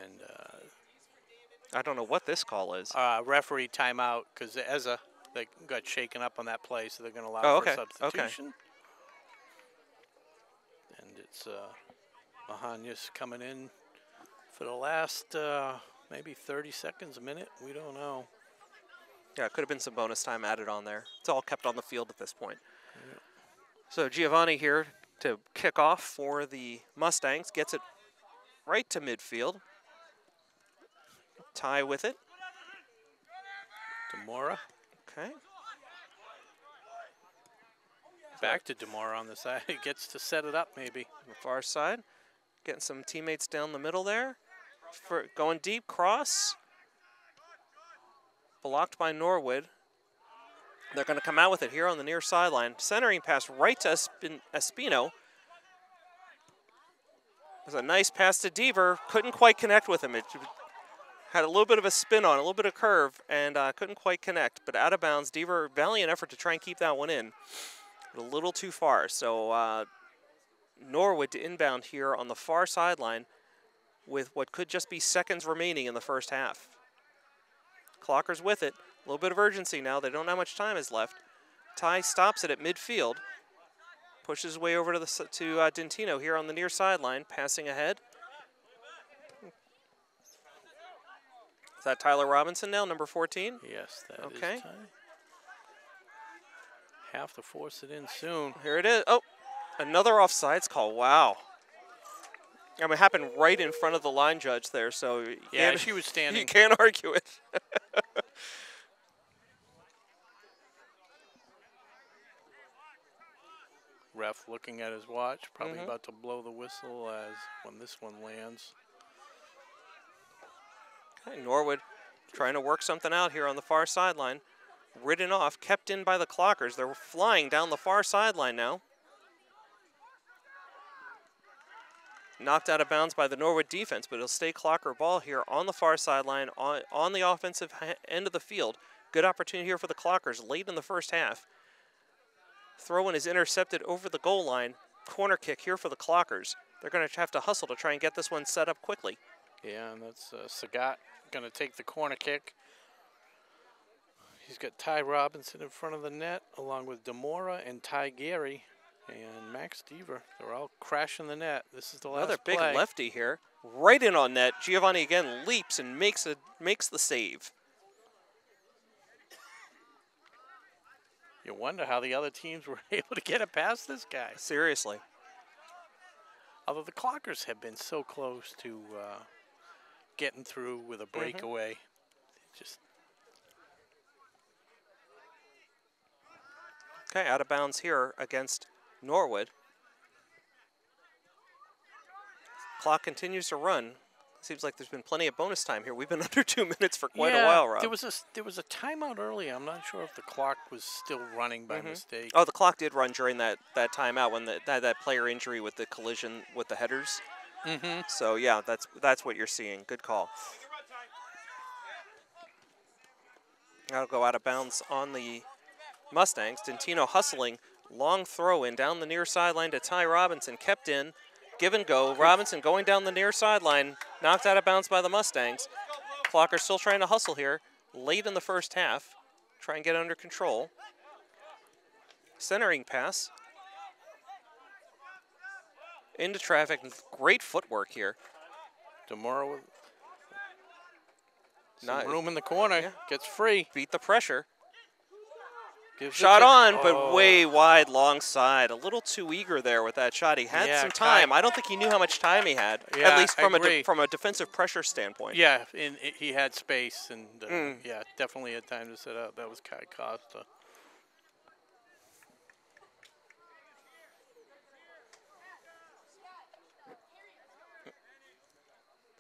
And I don't know what this call is. Referee timeout because Ezza they got shaken up on that play, so they're going to allow for a substitution. Okay. And it's Mahanya's coming in for the last maybe 30 seconds, a minute. We don't know. Yeah, it could have been some bonus time added on there. It's all kept on the field at this point. Yeah. So Giovanni here to kick off for the Mustangs. Gets it right to midfield. Ty with it. Demora. Okay. Back to Demora on the side. He gets to set it up maybe. On the far side. Getting some teammates down the middle there. For going deep, cross. Blocked by Norwood. They're going to come out with it here on the near sideline. Centering pass right to Espino. It was a nice pass to Deaver. Couldn't quite connect with him. It had a little bit of a spin on, a little bit of curve, and couldn't quite connect. But out of bounds, Deaver, valiant effort to try and keep that one in. But a little too far. So Norwood to inbound here on the far sideline with what could just be seconds remaining in the first half. Clockers with it. A little bit of urgency now. They don't know how much time is left. Ty stops it at midfield. Pushes his way over to Dentino here on the near sideline, passing ahead. Is that Tyler Robinson now, number 14? Yes, that is Ty. Have to force it in soon. Here it is. Oh, another offsides call. Wow. I mean, it happened right in front of the line judge there, so yeah, she was standing. You can't argue it. Ref looking at his watch, probably about to blow the whistle as when this one lands. Okay, Norwood trying to work something out here on the far sideline. Ridden off, kept in by the Clockers. They're flying down the far sideline now. Knocked out of bounds by the Norwood defense, but it'll stay Clocker ball here on the far sideline on the offensive end of the field. Good opportunity here for the Clockers late in the first half. Throw-in is intercepted over the goal line. Corner kick here for the Clockers. They're going to have to hustle to try and get this one set up quickly. Yeah, and that's Sagat going to take the corner kick. He's got Ty Robinson in front of the net, along with Demora and Ty Gary and Max Deaver. They're all crashing the net. This is the last play. Another big lefty here. Right in on net. Giovanni again leaps and makes the save. You wonder how the other teams were able to get it past this guy. Seriously. Although the Clockers have been so close to getting through with a breakaway. Just okay, out of bounds here against Norwood. Clock continues to run. Seems like there's been plenty of bonus time here. We've been under 2 minutes for quite a while, Rob. There was a timeout earlier. I'm not sure if the clock was still running by mistake. Oh, the clock did run during that timeout when that player injury with the collision with the headers. So yeah, that's what you're seeing. Good call. That'll go out of bounds on the Mustangs. Dentino hustling, long throw in down the near sideline to Ty Robinson, kept in. Give and go. Robinson going down the near sideline, knocked out of bounds by the Mustangs. Clocker still trying to hustle here late in the first half. Try and get under control. Centering pass. Into traffic. Great footwork here. Demora with some room in the corner. Yeah. Gets free. Beat the pressure. Shot on, but way wide, long side. A little too eager there with that shot. He had some time. I don't think he knew how much time he had, at least from a defensive pressure standpoint. Yeah, he had space, and yeah, definitely had time to set up. That was Kai Costa.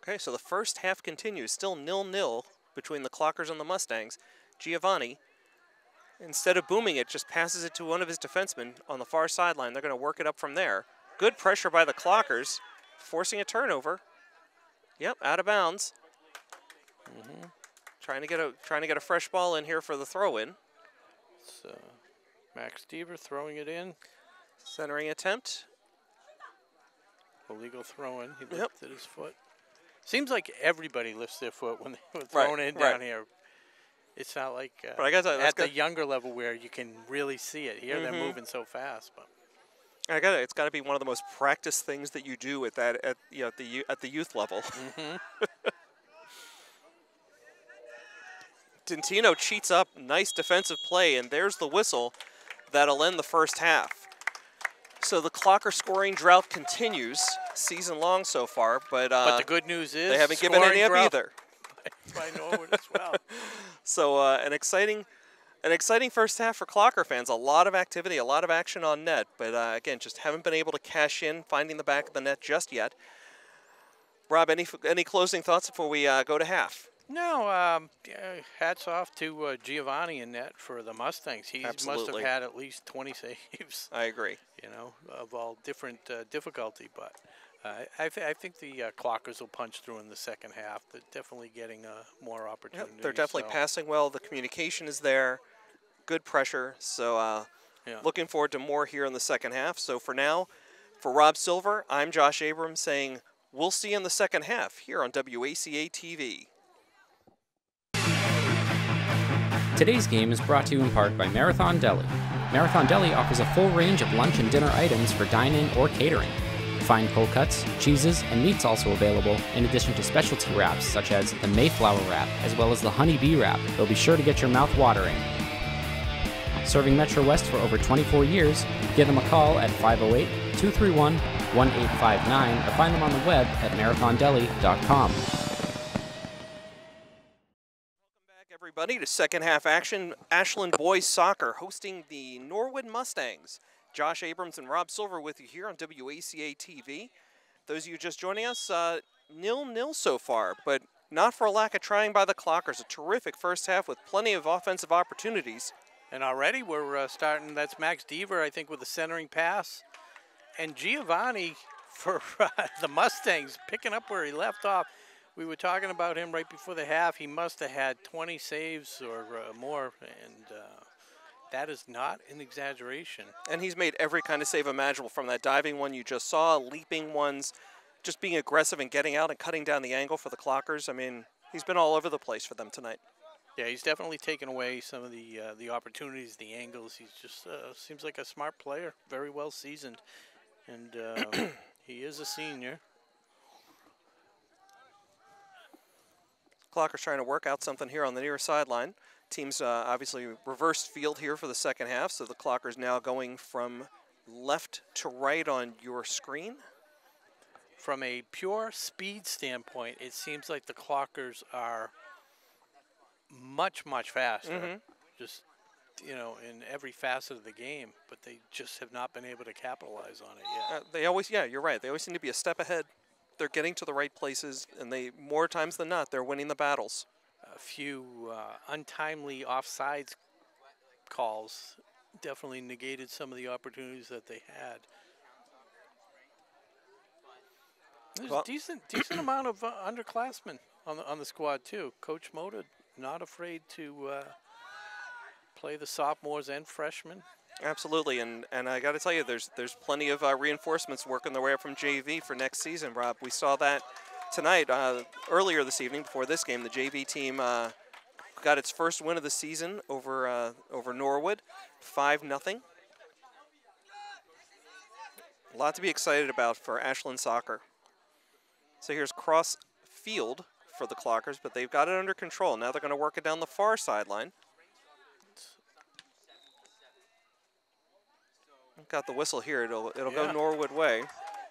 Okay, so the first half continues. Still 0-0 between the Clockers and the Mustangs. Giovanni instead of booming it, just passes it to one of his defensemen on the far sideline. They're going to work it up from there. Good pressure by the Clockers, forcing a turnover. Yep, out of bounds. Trying to get a fresh ball in here for the throw-in. So Max Deaver throwing it in. Centering attempt. Illegal throw-in. He lifted his foot. Seems like everybody lifts their foot when they're thrown in down here. It's not like but I guess at the younger level where you can really see it. Here they're moving so fast. But it's got to be one of the most practiced things that you do at the youth level. Dentino cheats up, nice defensive play, and there's the whistle that'll end the first half. So the Clocker scoring drought continues, season long so far, but the good news is they haven't given any up either. By Norwood as well. So an exciting first half for Clocker fans. A lot of activity, a lot of action on net, but again, just haven't been able to cash in, finding the back of the net just yet. Rob, any closing thoughts before we go to half? No, hats off to Giovanni in net for the Mustangs. He must have had at least 20 saves. I agree. You know, of all different difficulty, but I think the Clockers will punch through in the second half. They're definitely getting more opportunities. Yep, they're definitely passing well. The communication is there. Good pressure. So looking forward to more here in the second half. So for now, for Rob Silver, I'm Josh Abrams saying we'll see you in the second half here on WACA-TV. Today's game is brought to you in part by Marathon Deli. Marathon Deli offers a full range of lunch and dinner items for dine-in or catering. Fine cold cuts, cheeses, and meats also available, in addition to specialty wraps such as the Mayflower wrap, as well as the Honey Bee wrap. They'll be sure to get your mouth watering. Serving Metro West for over 24 years, give them a call at 508-231-1859 or find them on the web at marathondeli.com. Everybody to second half action. Ashland Boys Soccer hosting the Norwood Mustangs. Josh Abrams and Rob Silver with you here on WACA-TV. Those of you just joining us, 0-0 so far, but not for a lack of trying by the Clockers. A terrific first half with plenty of offensive opportunities. And already we're starting, that's Max Deaver, I think, with a centering pass. And Giovanni for the Mustangs picking up where he left off. We were talking about him right before the half. He must have had 20 saves or more, and that is not an exaggeration. And he's made every kind of save imaginable, from that diving one you just saw, leaping ones, just being aggressive and getting out and cutting down the angle for the Clockers. I mean, he's been all over the place for them tonight. Yeah, he's definitely taken away some of the opportunities, the angles. He's just seems like a smart player, very well seasoned, and he is a senior. Clockers trying to work out something here on the near sideline. Teams obviously reversed field here for the second half, so the Clockers now going from left to right on your screen. From a pure speed standpoint, it seems like the Clockers are much, much faster. Just, you know, in every facet of the game, but they just have not been able to capitalize on it yet. They always, yeah, you're right. They always seem to be a step ahead. They're getting to the right places, and they, more times than not, they're winning the battles. A few untimely offsides calls definitely negated some of the opportunities that they had. There's a decent amount of underclassmen on the squad too. Coach Moda not afraid to play the sophomores and freshmen. Absolutely, and I got to tell you, there's plenty of reinforcements working their way up from JV for next season, Rob. We saw that tonight, earlier this evening before this game. The JV team got its first win of the season over Norwood, 5-0. A lot to be excited about for Ashland soccer. So here's cross field for the Clockers, but they've got it under control. Now they're going to work it down the far sideline. Got the whistle here. It'll go Norwood way.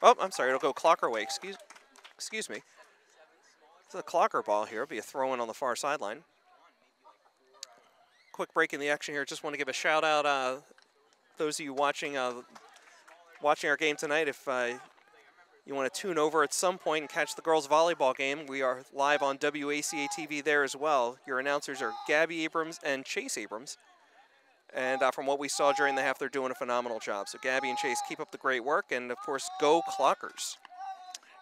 Oh, I'm sorry. It'll go Clocker way. Excuse me. It's a Clocker ball here. It'll be a throw-in on the far sideline. Quick break in the action here. Just want to give a shout out those of you watching our game tonight. If you want to tune over at some point and catch the girls volleyball game, we are live on WACA-TV there as well. Your announcers are Gabby Abrams and Chase Abrams. And from what we saw during the half, they're doing a phenomenal job. So Gabby and Chase, keep up the great work. And, of course, go Clockers.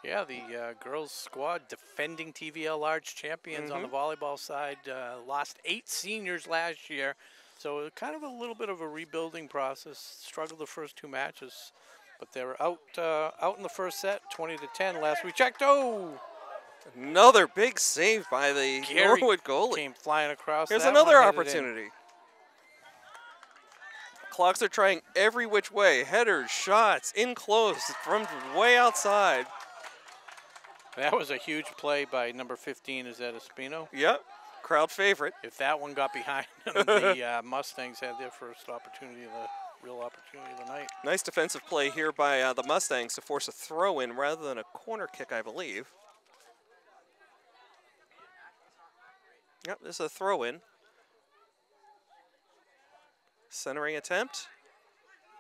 Yeah, the girls squad defending TVL large champions on the volleyball side. Lost 8 seniors last year. So kind of a little bit of a rebuilding process. Struggled the first 2 matches. But they were out in the first set, 20-10 last we checked. Oh! Another big save by the Gary Norwood goalie. Came flying across. Here's that another one, hit it in. opportunity. Clocks are trying every which way. Headers, shots, in close, from way outside. That was a huge play by number 15. Is that Espino? Yep, crowd favorite. If that one got behind them, the Mustangs had their first opportunity, the real opportunity of the night. Nice defensive play here by the Mustangs to force a throw-in rather than a corner kick, I believe. Yep, this is a throw-in. Centering attempt.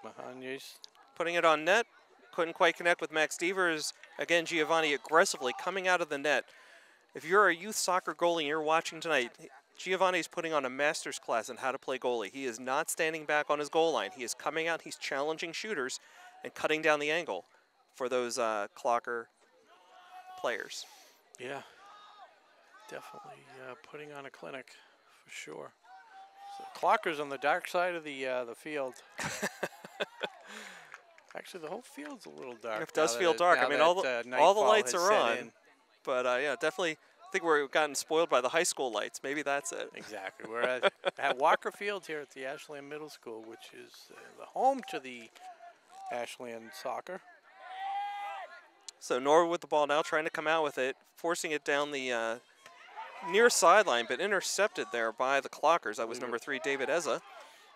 Mahanyes. Putting it on net. Couldn't quite connect with Max Devers. Again, Giovanni aggressively coming out of the net. If you're a youth soccer goalie and you're watching tonight, Giovanni's putting on a master's class in how to play goalie. He is not standing back on his goal line. He is coming out, he's challenging shooters and cutting down the angle for those Clocker players. Yeah, definitely putting on a clinic for sure. So Clocker's on the dark side of the field. Actually, the whole field's a little dark. It does feel dark. I mean, all the lights are on. But, yeah, definitely I think we've gotten spoiled by the high school lights. Maybe that's it. Exactly. We're at Walker Field here at the Ashland Middle School, which is the home to the Ashland soccer. So Norwood with the ball now, trying to come out with it, forcing it down the near sideline, but intercepted there by the Clockers. That was number 3, David Eza,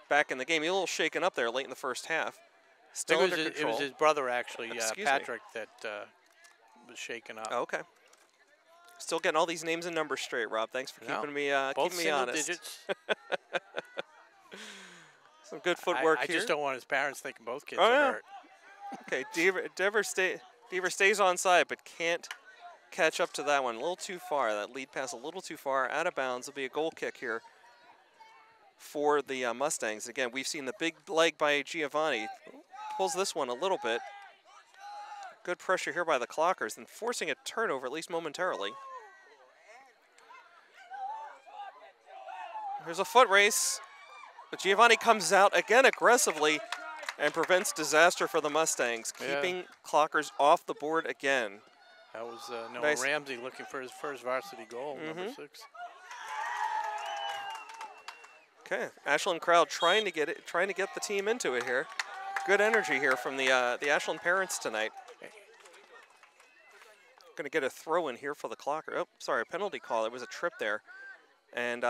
back in the game. He a little shaken up there late in the first half. Still under control. It was his brother, actually, Patrick, that was shaken up. Oh, okay. Still getting all these names and numbers straight, Rob. Thanks for keeping me honest. Digits. Some good footwork I here. I just don't want his parents thinking both kids Oh, are yeah. hurt. Okay, Dever stays on side, but can't catch up to that one. A little too far. That lead pass a little too far. Out of bounds. It'll be a goal kick here for the Mustangs. Again, we've seen the big leg by Giovanni. Pulls this one a little bit. Good pressure here by the Clockers and forcing a turnover, at least momentarily. Here's a foot race. But Giovanni comes out again aggressively and prevents disaster for the Mustangs, keeping Clockers off the board again. That was Noah Ramsey looking for his first varsity goal, number 6. Okay, Ashland crowd trying to get the team into it here. Good energy here from the Ashland parents tonight. Going to get a throw in here for the Clocker. Oh, sorry, a penalty call. There was a trip there. And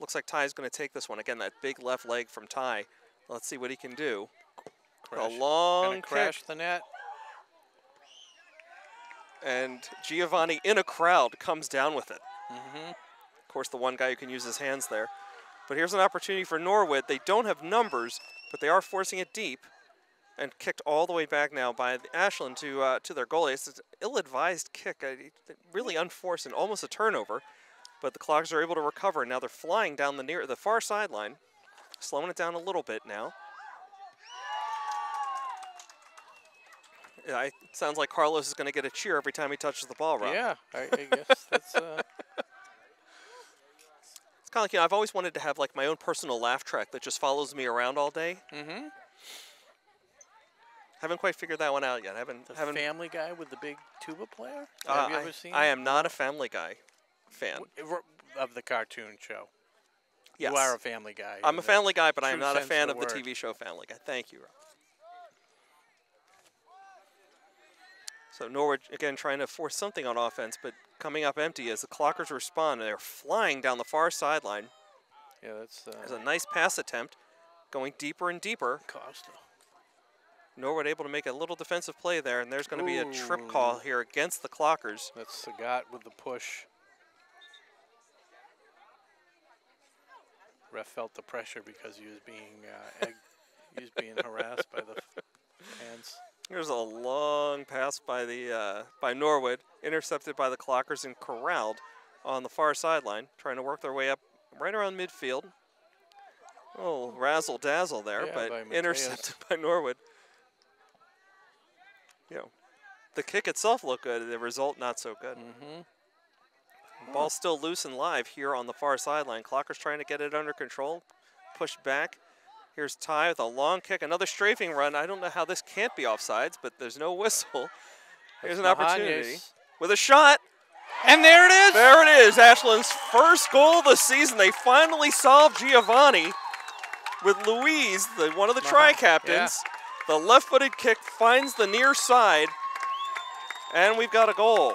looks like Ty's going to take this one. Again, that big left leg from Ty. Let's see what he can do. Crash. A long kick. Crash the net. And Giovanni in a crowd comes down with it. Of course, the one guy who can use his hands there. But here's an opportunity for Norwood. They don't have numbers, but they are forcing it deep. And kicked all the way back now by Ashland to their goalie. It's an ill-advised kick, really unforced and almost a turnover. But the Clockers are able to recover. Now they're flying down the far sideline, slowing it down a little bit now. Yeah, it sounds like Carlos is going to get a cheer every time he touches the ball, Rob. Yeah, I guess that's. It's kind of like, I've always wanted to have like my own personal laugh track that just follows me around all day. Haven't quite figured that one out yet. The Family Guy with the big tuba player? Have you ever seen I am not a Family Guy fan. Of the cartoon show? Yes. You are a Family Guy. I'm a Family Guy, but I am not a fan of the word. TV show Family Guy. Thank you, Rob. So Norwood, again, trying to force something on offense, but coming up empty as the Clockers respond. They're flying down the far sideline. Yeah, that's... There's a nice pass attempt going deeper and deeper. Costa. Norwood able to make a little defensive play there, and there's going to be a trip call here against the Clockers. That's Sagat with the push. Ref felt the pressure because he was being harassed by the fans. There's a long pass by by Norwood, intercepted by the Clockers and corralled on the far sideline, trying to work their way up right around midfield. Oh, razzle-dazzle there, Yeah, but by Mateus. intercepted by Norwood. You know, the kick itself looked good. The result, not so good. Ball still loose and live here on the far sideline. Clocker's trying to get it under control. Pushed back. Here's Ty with a long kick. Another strafing run. I don't know how this can't be offsides, but there's no whistle. Here's an opportunity with a shot. And there it is. There it is. Ashland's first goal of the season. They finally solved Giovanni with Louise, one of the tri-captains. The left-footed kick finds the near side, and we've got a goal.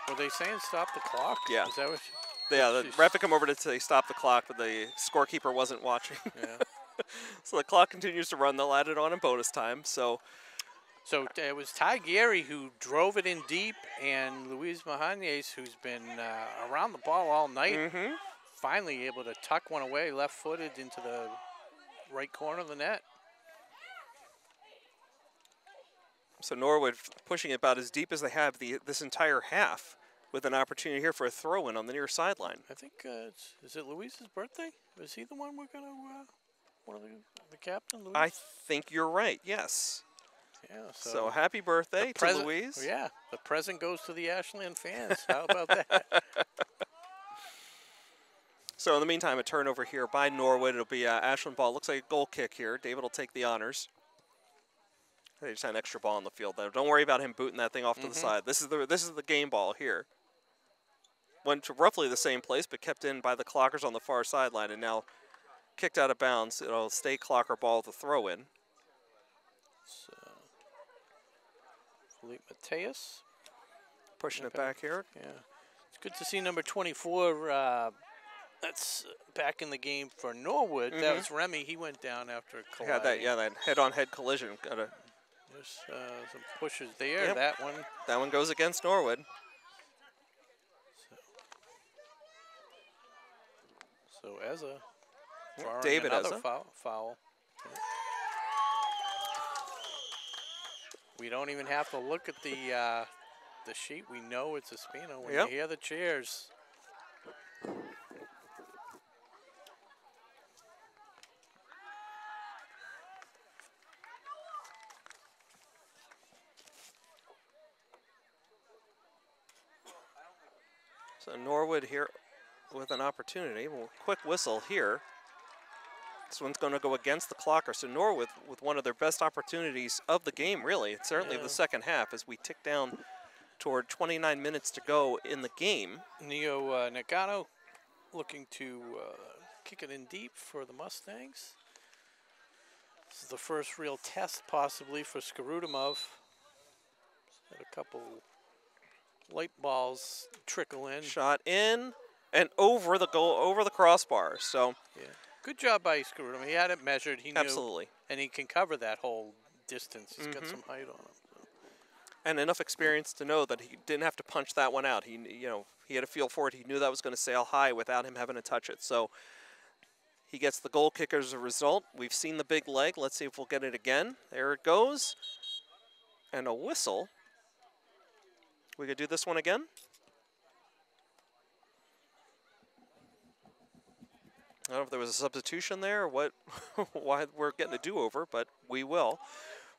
Were they saying stop the clock? Yeah. Is that what The ref had come over to say stop the clock, but the scorekeeper wasn't watching. Yeah. So the clock continues to run. They'll add it on in bonus time. So it was Ty Gary who drove it in deep, and Luis Mahanes, who's been around the ball all night, finally able to tuck one away, left-footed into the right corner of the net. So Norwood pushing it about as deep as they have this entire half, with an opportunity here for a throw-in on the near sideline. I think is it Luis's birthday? Is he the one we're gonna one of the captain? Luis? I think you're right. Yes. Yeah. So happy birthday to Louise. Yeah, the present goes to the Ashland fans. How about that? So in the meantime, a turnover here by Norwood. It'll be Ashland ball. Looks like a goal kick here. David will take the honors. They just had an extra ball on the field there. Don't worry about him booting that thing off to the side. This is the game ball here. Went to roughly the same place, but kept in by the Clockers on the far sideline, and now kicked out of bounds. It'll stay Clocker ball with a throw-in. So, Felipe Mateus. Pushing it back here. Yeah. It's good to see number 24. That's back in the game for Norwood. That was Remy. He went down after a collide. Yeah, that head-on-head collision. There's some pushes there. Yep. That one goes against Norwood. So Eza. David another Eza. Foul. We don't even have to look at the sheet. We know it's Espino when you hear the cheers. So Norwood here with an opportunity. Well, quick whistle here. This one's going to go against the Clocker. So Norwood with one of their best opportunities of the game, really. It's certainly the second half as we tick down toward 29 minutes to go in the game. Neo Nagano looking to kick it in deep for the Mustangs. This is the first real test possibly for Skarudimov. Had a couple light balls trickle in. Shot in and over the goal, over the crossbar. So good job by Skarudimov. He had it measured. He knew. Absolutely. And he can cover that whole distance. He's got some height on him. So. And enough experience to know that he didn't have to punch that one out. He had a feel for it. He knew that was going to sail high without him having to touch it. So he gets the goal kicker as a result. We've seen the big leg. Let's see if we'll get it again. There it goes. And a whistle. We could do this one again. I don't know if there was a substitution there or what, why we're getting a do-over, but we will.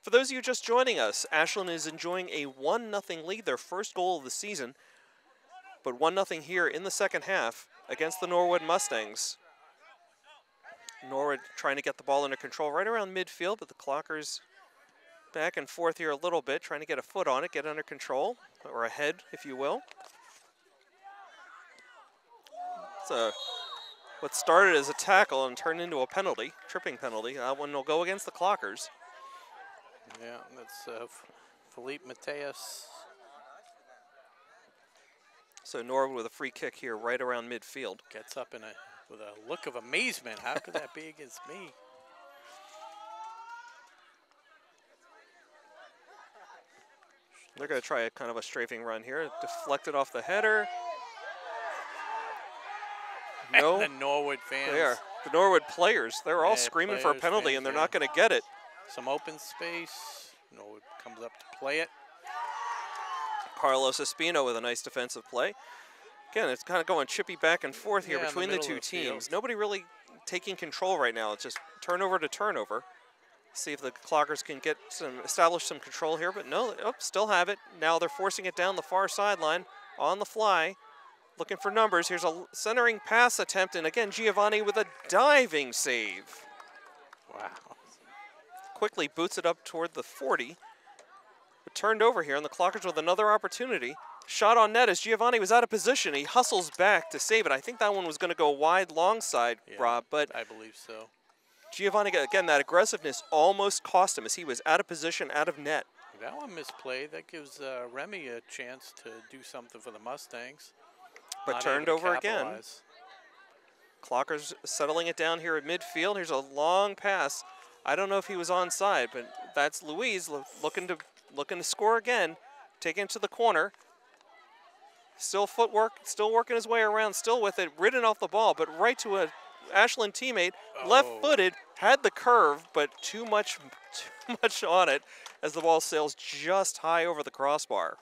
For those of you just joining us, Ashland is enjoying a 1-0 lead, their first goal of the season, but 1-0 here in the second half against the Norwood Mustangs. Norwood trying to get the ball under control right around midfield, but the Clockers back and forth here a little bit, trying to get a foot on it, get under control, or ahead, if you will. It's what started as a tackle and turned into a penalty, tripping penalty. That one will go against the Clockers. Yeah, that's Felipe Mateus. So Norwood with a free kick here right around midfield. Gets up with a look of amazement. How could that be against me? They're going to try a kind of a strafing run here. Deflected off the header. No. And the Norwood fans. They are. The Norwood players. They're all screaming for a penalty, fans, and they're not going to get it. Some open space. Norwood comes up to play it. Carlos Espino with a nice defensive play. Again, it's kind of going chippy back and forth here between the two teams. Nobody really taking control right now. It's just turnover to turnover. See if the Clockers can establish some control here, but no, still have it. Now they're forcing it down the far sideline on the fly, looking for numbers. Here's a centering pass attempt, and again, Giovanni with a diving save. Wow. Quickly boots it up toward the 40. But turned over here, and the Clockers with another opportunity. Shot on net as Giovanni was out of position. He hustles back to save it. I think that one was going to go wide long side, Rob, but I believe so. Giovanni, again, that aggressiveness almost cost him as he was out of position, out of net. That one misplayed. That gives Remy a chance to do something for the Mustangs. But turned over again. Clockers settling it down here at midfield. Here's a long pass. I don't know if he was onside, but that's Luis looking to score again. Taking it to the corner. Still footwork, still working his way around, still with it, ridden off the ball, but right to a Ashland teammate, left-footed, had the curve, but too much on it as the ball sails just high over the crossbar.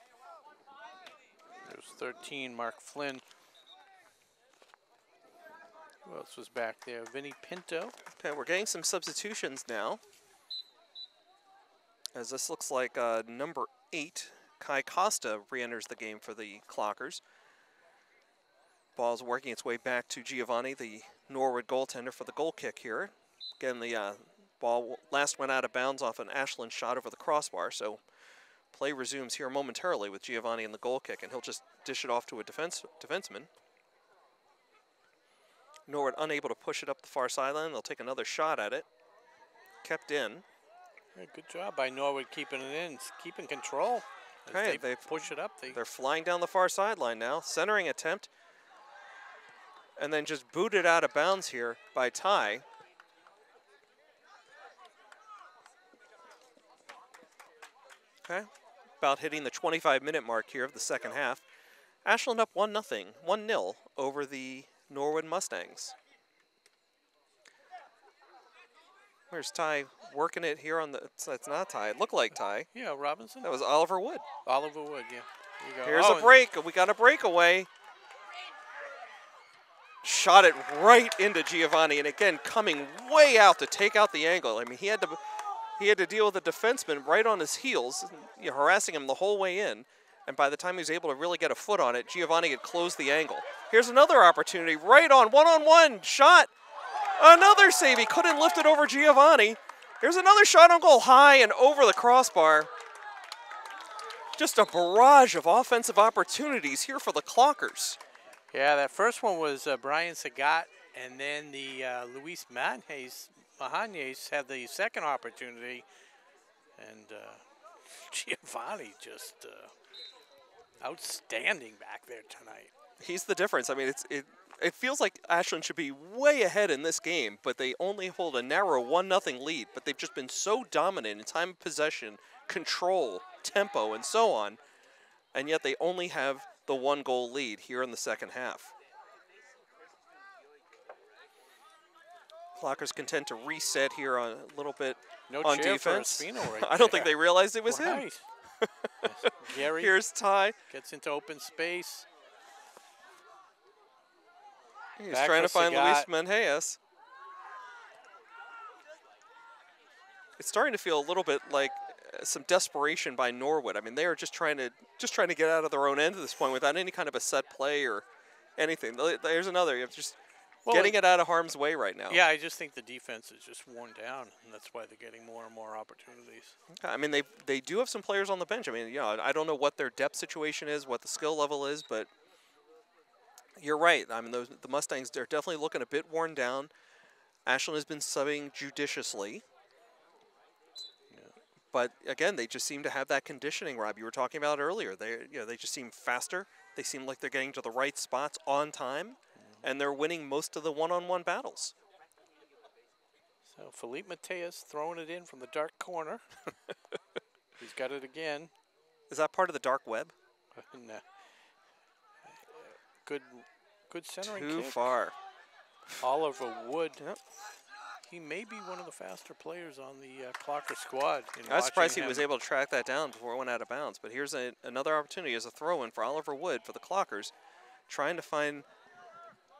There's 13, Mark Flynn. Who else was back there? Vinny Pinto. Okay, we're getting some substitutions now, as this looks like number 8, Kai Costa, re-enters the game for the Clockers. Ball's working its way back to Giovanni, the Norwood goaltender, for the goal kick here. Again, the ball last went out of bounds off an Ashland shot over the crossbar, so play resumes here momentarily with Giovanni in the goal kick, and he'll just dish it off to a defenseman. Norwood unable to push it up the far sideline. They'll take another shot at it. Kept in. Yeah, good job by Norwood keeping it in, keeping control. Okay, they push it up. They're flying down the far sideline now. Centering attempt. And then just booted out of bounds here by Ty. Okay, about hitting the 25-minute mark here of the second half. Ashland up 1-0 over the Norwood Mustangs. Where's Ty working it here on the, it's not Ty, it looked like Ty. Yeah, Robinson. That was Oliver Wood. Oliver Wood, yeah. Here's a break, we got a breakaway. Shot it right into Giovanni, and again, coming way out to take out the angle. I mean, he had to deal with a defenseman right on his heels, harassing him the whole way in. And by the time he was able to really get a foot on it, Giovanni had closed the angle. Here's another opportunity, right on, one-on-one shot. Another save, he couldn't lift it over Giovanni. Here's another shot on goal, high and over the crossbar. Just a barrage of offensive opportunities here for the Clockers. Yeah, that first one was Brian Sagat, and then the Luis Mahanez had the second opportunity, and Giovanni just outstanding back there tonight. He's the difference. I mean, it feels like Ashland should be way ahead in this game, but they only hold a narrow 1-0 lead. But they've just been so dominant in time of possession, control, tempo, and so on, and yet they only have the 1-goal lead here in the second half. Clockers content to reset here on a little bit on defense. Right I don't think they realized it was him. Gary Here's Ty. Gets into open space. He's trying to find Luis Manheas. It's starting to feel a little bit like some desperation by Norwood. I mean, they are just trying to get out of their own end at this point without any kind of a set play or anything. There's another. You're just getting it out of harm's way right now. Yeah, I just think the defense is just worn down, and that's why they're getting more and more opportunities. I mean, they do have some players on the bench. I mean, I don't know what their depth situation is, what the skill level is, but you're right. I mean, the Mustangs, they're definitely looking a bit worn down. Ashland has been subbing judiciously. But again, they just seem to have that conditioning, Rob, you were talking about earlier. They just seem faster. They seem like they're getting to the right spots on time, and they're winning most of the one-on-one battles. So Felipe Mateus throwing it in from the dark corner. He's got it again. Is that part of the dark web? No. Good centering Too kick. far. Oliver Wood. Yep. he may be one of the faster players on the Clocker squad. I was surprised he was able to track that down before it went out of bounds. But here's another opportunity as a throw-in for Oliver Wood for the Clockers, trying to find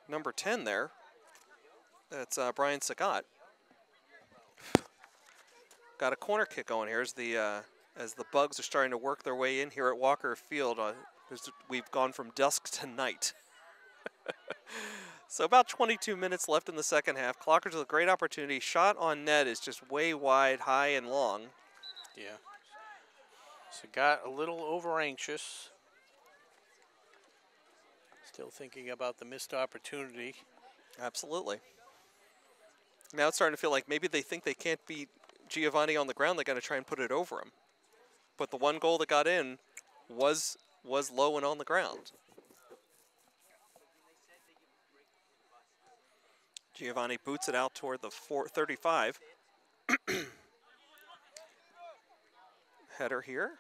number 10 there. That's Brian Sagat. Got a corner kick going here as the Bugs are starting to work their way in here at Walker Field. We've gone from dusk to night. So about 22 minutes left in the second half. Clockers with a great opportunity. Shot on net is just way wide, high, and long. Yeah. So got a little over anxious. Still thinking about the missed opportunity. Absolutely. Now it's starting to feel like maybe they think they can't beat Giovanni on the ground. They got to try and put it over him. But the one goal that got in was low and on the ground. Giovanni boots it out toward the 35. Header here.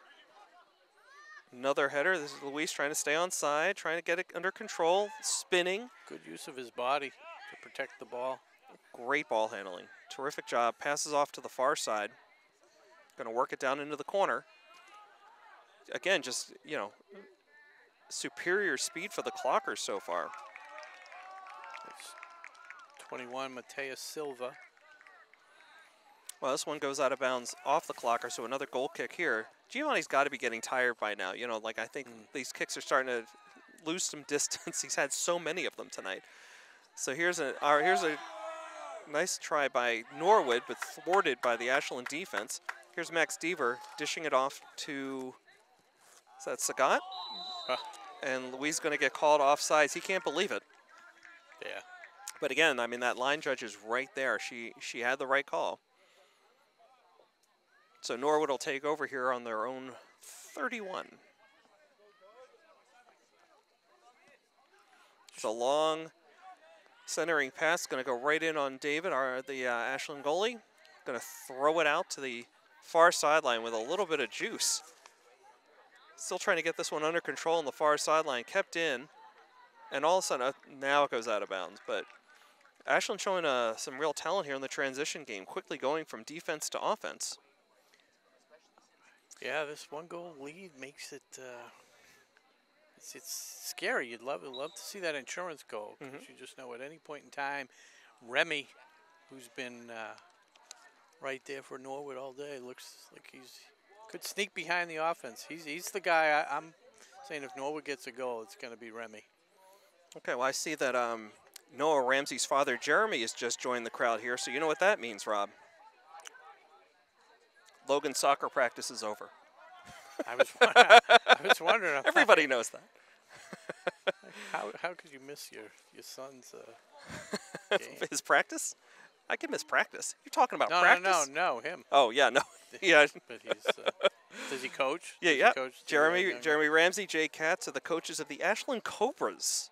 Another header. This is Luis trying to stay on side, trying to get it under control, spinning. Good use of his body to protect the ball. Great ball handling. Terrific job. Passes off to the far side. Going to work it down into the corner. Again, just, you know, superior speed for the Clockers so far. It's 21, Mateus Silva. Well, this one goes out of bounds off the Clocker, so another goal kick here. Giovanni's got to be getting tired by now. You know, like I think these kicks are starting to lose some distance. He's had so many of them tonight. So here's a nice try by Norwood, but thwarted by the Ashland defense. Here's Max Deaver dishing it off to, is that Sagat? And Luis going to get called offsides. He can't believe it. Yeah. But again, I mean, that line judge is right there. She had the right call. So Norwood will take over here on their own 31. It's a long centering pass. Going to go right in on David, the Ashland goalie. Going to throw it out to the far sideline with a little bit of juice. Still trying to get this one under control on the far sideline. Kept in. And all of a sudden, now it goes out of bounds. But Ashland showing some real talent here in the transition game, quickly going from defense to offense. Yeah, this one goal lead makes it it's scary. You'd love to see that insurance goal, because you just know at any point in time, Remy, who's been right there for Norwood all day, looks like he's could sneak behind the offense. He's the guy I'm saying if Norwood gets a goal, it's going to be Remy. Okay, well, I see that Noah Ramsey's father, Jeremy, has just joined the crowd here, so you know what that means, Rob. Logan's soccer practice is over. I was wondering. Everybody knows that. How could you miss your son's game? His practice? I can miss practice. You're talking about practice? No, him. Oh, yeah, no. Yeah. But he's, does he coach? Yeah. Jeremy Ramsey, Jay Katz are the coaches of the Ashland Cobras.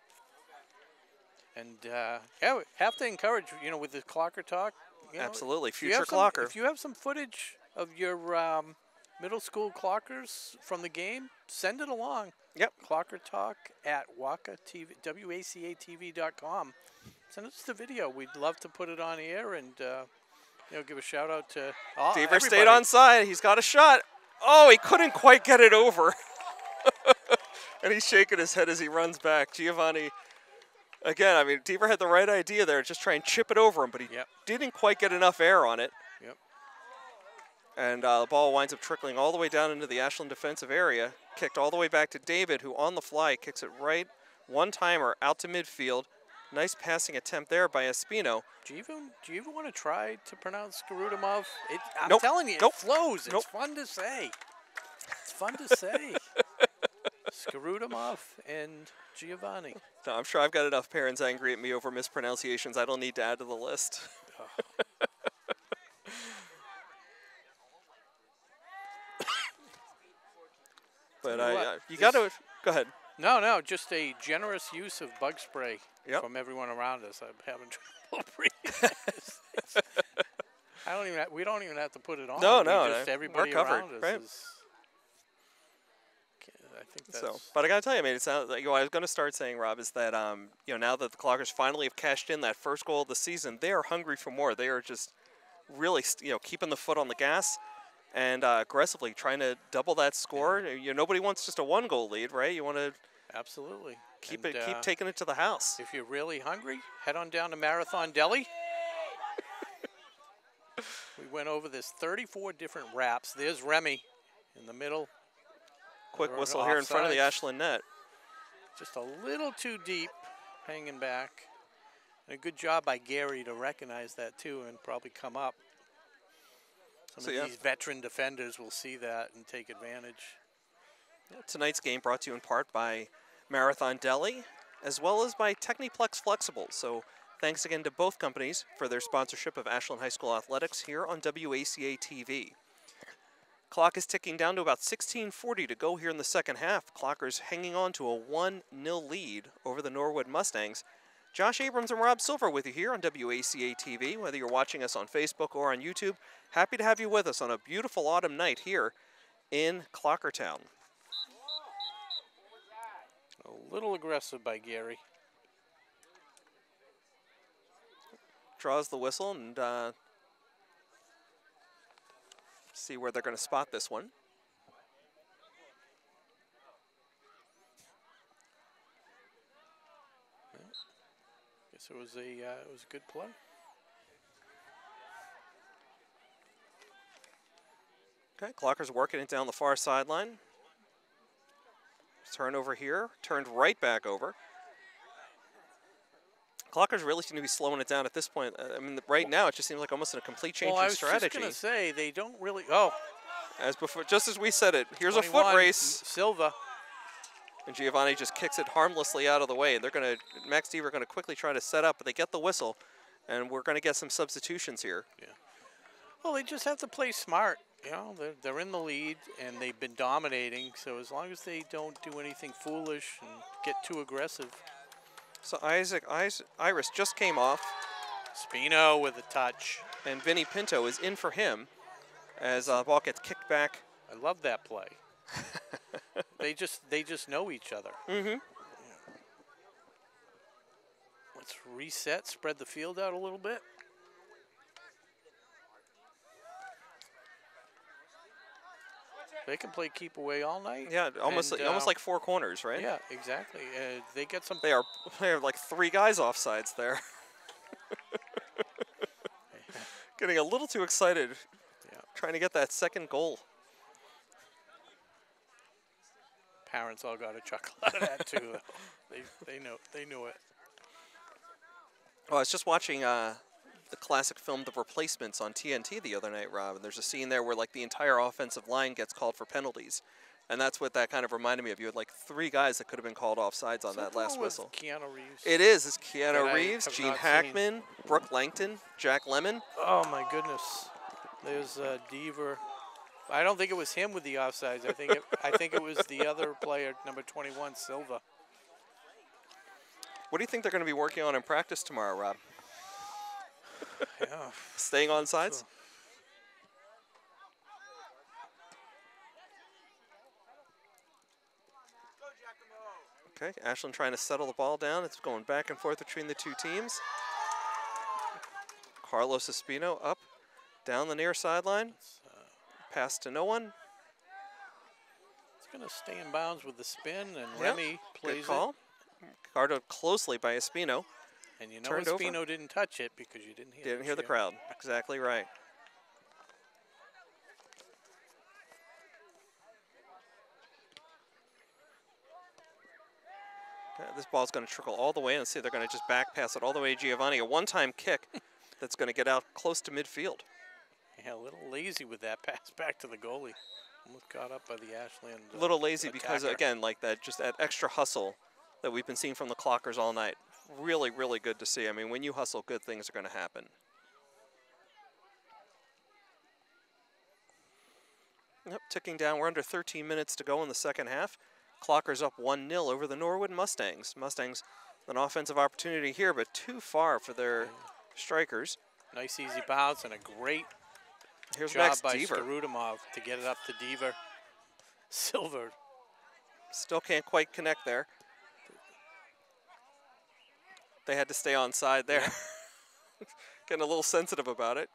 And, yeah, we have to encourage, you know, with the Clocker talk. Absolutely, future Clocker. If you have some footage of your middle school Clockers from the game, send it along. Yep. Clocker Talk at WACA-TV, WACA-TV.com. Send us the video. We'd love to put it on air and, give a shout out to Deaver stayed on side. He's got a shot. Oh, he couldn't quite get it over. And he's shaking his head as he runs back. Giovanni, again, I mean, Deaver had the right idea there. Just try and chip it over him, but he didn't quite get enough air on it. Yep. And the ball winds up trickling all the way down into the Ashland defensive area. Kicked all the way back to David, who on the fly kicks it right, one-timer out to midfield. Nice passing attempt there by Espino. Do you even want to try to pronounce Skarudimov? I'm telling you, it flows. It's fun to say. It's fun to say. Skarudimov and Giovanni. No, I'm sure I've got enough parents angry at me over mispronunciations. I don't need to add to the list. But you got to go ahead. No, just a generous use of bug spray from everyone around us. I'm having trouble breathing. We don't even have to put it on. No, just everybody we're covered, around us right? I think That's but I got to tell you, I mean, it sounds like, what I was going to start saying, Rob, is that, you know, now that the Clockers finally have cashed in that first goal of the season, they are hungry for more. They are just really, you know, keeping the foot on the gas and aggressively trying to double that score. You know, nobody wants just a 1-goal lead, right? You want to absolutely keep taking it to the house. If you're really hungry, head on down to Marathon Deli. We went over this 34 different wraps. There's Remy in the middle. Quick whistle here in front of the Ashland net. Just a little too deep, hanging back. And a good job by Gary to recognize that too and probably come up. Some of these veteran defenders will see that and take advantage. Yeah, tonight's game brought to you in part by Marathon Deli, as well as by Techniplex Flexibles. So thanks again to both companies for their sponsorship of Ashland High School athletics here on WACA-TV. Clock is ticking down to about 16:40 to go here in the second half. Clockers hanging on to a 1-0 lead over the Norwood Mustangs. Josh Abrams and Rob Silver with you here on WACA-TV. Whether you're watching us on Facebook or on YouTube, happy to have you with us on a beautiful autumn night here in Clockertown. A little aggressive by Gary. Draws the whistle and see where they're going to spot this one. Guess it was a good play. Okay, Clockers working it down the far sideline. Turnover here, turned right back over. Clockers really seem to be slowing it down at this point. I mean, right now it just seems like almost a complete change in strategy. I was just going to say, they don't really, As before, just as we said it, here's a 21, foot race. Silva. And Giovanni just kicks it harmlessly out of the way. They're going to, Max Deaver going to quickly try to set up, but they get the whistle, and we're going to get some substitutions here. Yeah. Well, they just have to play smart. You know, they're in the lead, and they've been dominating, so as long as they don't do anything foolish and get too aggressive. So Iris just came off. Espino with a touch. And Vinny Pinto is in for him as the ball gets kicked back. I love that play. They just know each other. Mm-hmm. Yeah. Let's reset, spread the field out a little bit. They can play keep away all night. Yeah, almost like four corners, right? Yeah, exactly. They get some. They are like three guys offsides there. Getting a little too excited, trying to get that second goal. Parents all got a chuckle out of that too. They knew it. Oh, I was just watching the classic film The Replacements on TNT the other night, Rob, and there's a scene there where like the entire offensive line gets called for penalties. And that's what that kind of reminded me of. You had like three guys that could have been called offsides on that last whistle. Keanu Reeves. It is. It's Keanu Reeves, Gene Hackman, Brooke Langton, Jack Lemmon. Oh my goodness. There's Deaver. I don't think it was him with the offsides. I think it was the other player, number 21, Silva. What do you think they're going to be working on in practice tomorrow, Rob? Yeah. Staying on sides? Okay, Ashland trying to settle the ball down. It's going back and forth between the two teams. Carlos Espino up, down the near sideline. Pass to no one. It's going to stay in bounds with the spin, and Remy plays good call. Guarded closely by Espino. And you know Espino didn't touch it because you didn't hear the crowd. Exactly right. This ball's going to trickle all the way. Let's see, they're going to just back pass it all the way to Giovanni. A one-time kick that's going to get out close to midfield. Yeah, a little lazy with that pass back to the goalie. Almost caught up by the Ashland a little lazy because, again, like that, just that extra hustle that we've been seeing from the Clockers all night. Really, really good to see. I mean, when you hustle, good things are going to happen. Yep, ticking down. We're under 13 minutes to go in the second half. Clockers up 1-0 over the Norwood Mustangs. Mustangs, an offensive opportunity here, but too far for their strikers. Nice easy bounce and a great job Max by Deaver Starudimov to get it up to Deaver. Silver Still can't quite connect there. They had to stay on side there. Yeah. Getting a little sensitive about it.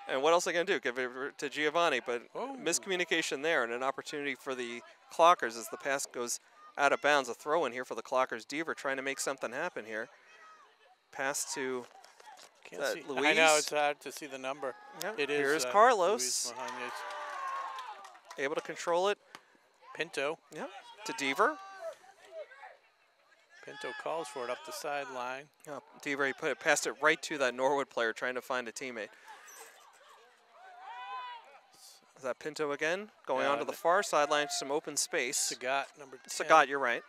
And what else are they going to do? Give it to Giovanni, but miscommunication there and an opportunity for the Clockers as the pass goes out of bounds. A throw in here for the Clockers. Deaver trying to make something happen here. Pass to Luis. I know, it's hard to see the number. Yep. It is. Here's Carlos. Luis able to control it. Pinto. Yep. To Deaver. Pinto calls for it up the sideline. Yep. Deaver, he passed it right to that Norwood player trying to find a teammate. Is that Pinto again? Going on to the far sideline, some open space. Sagat, number 10. Sagat, you're right.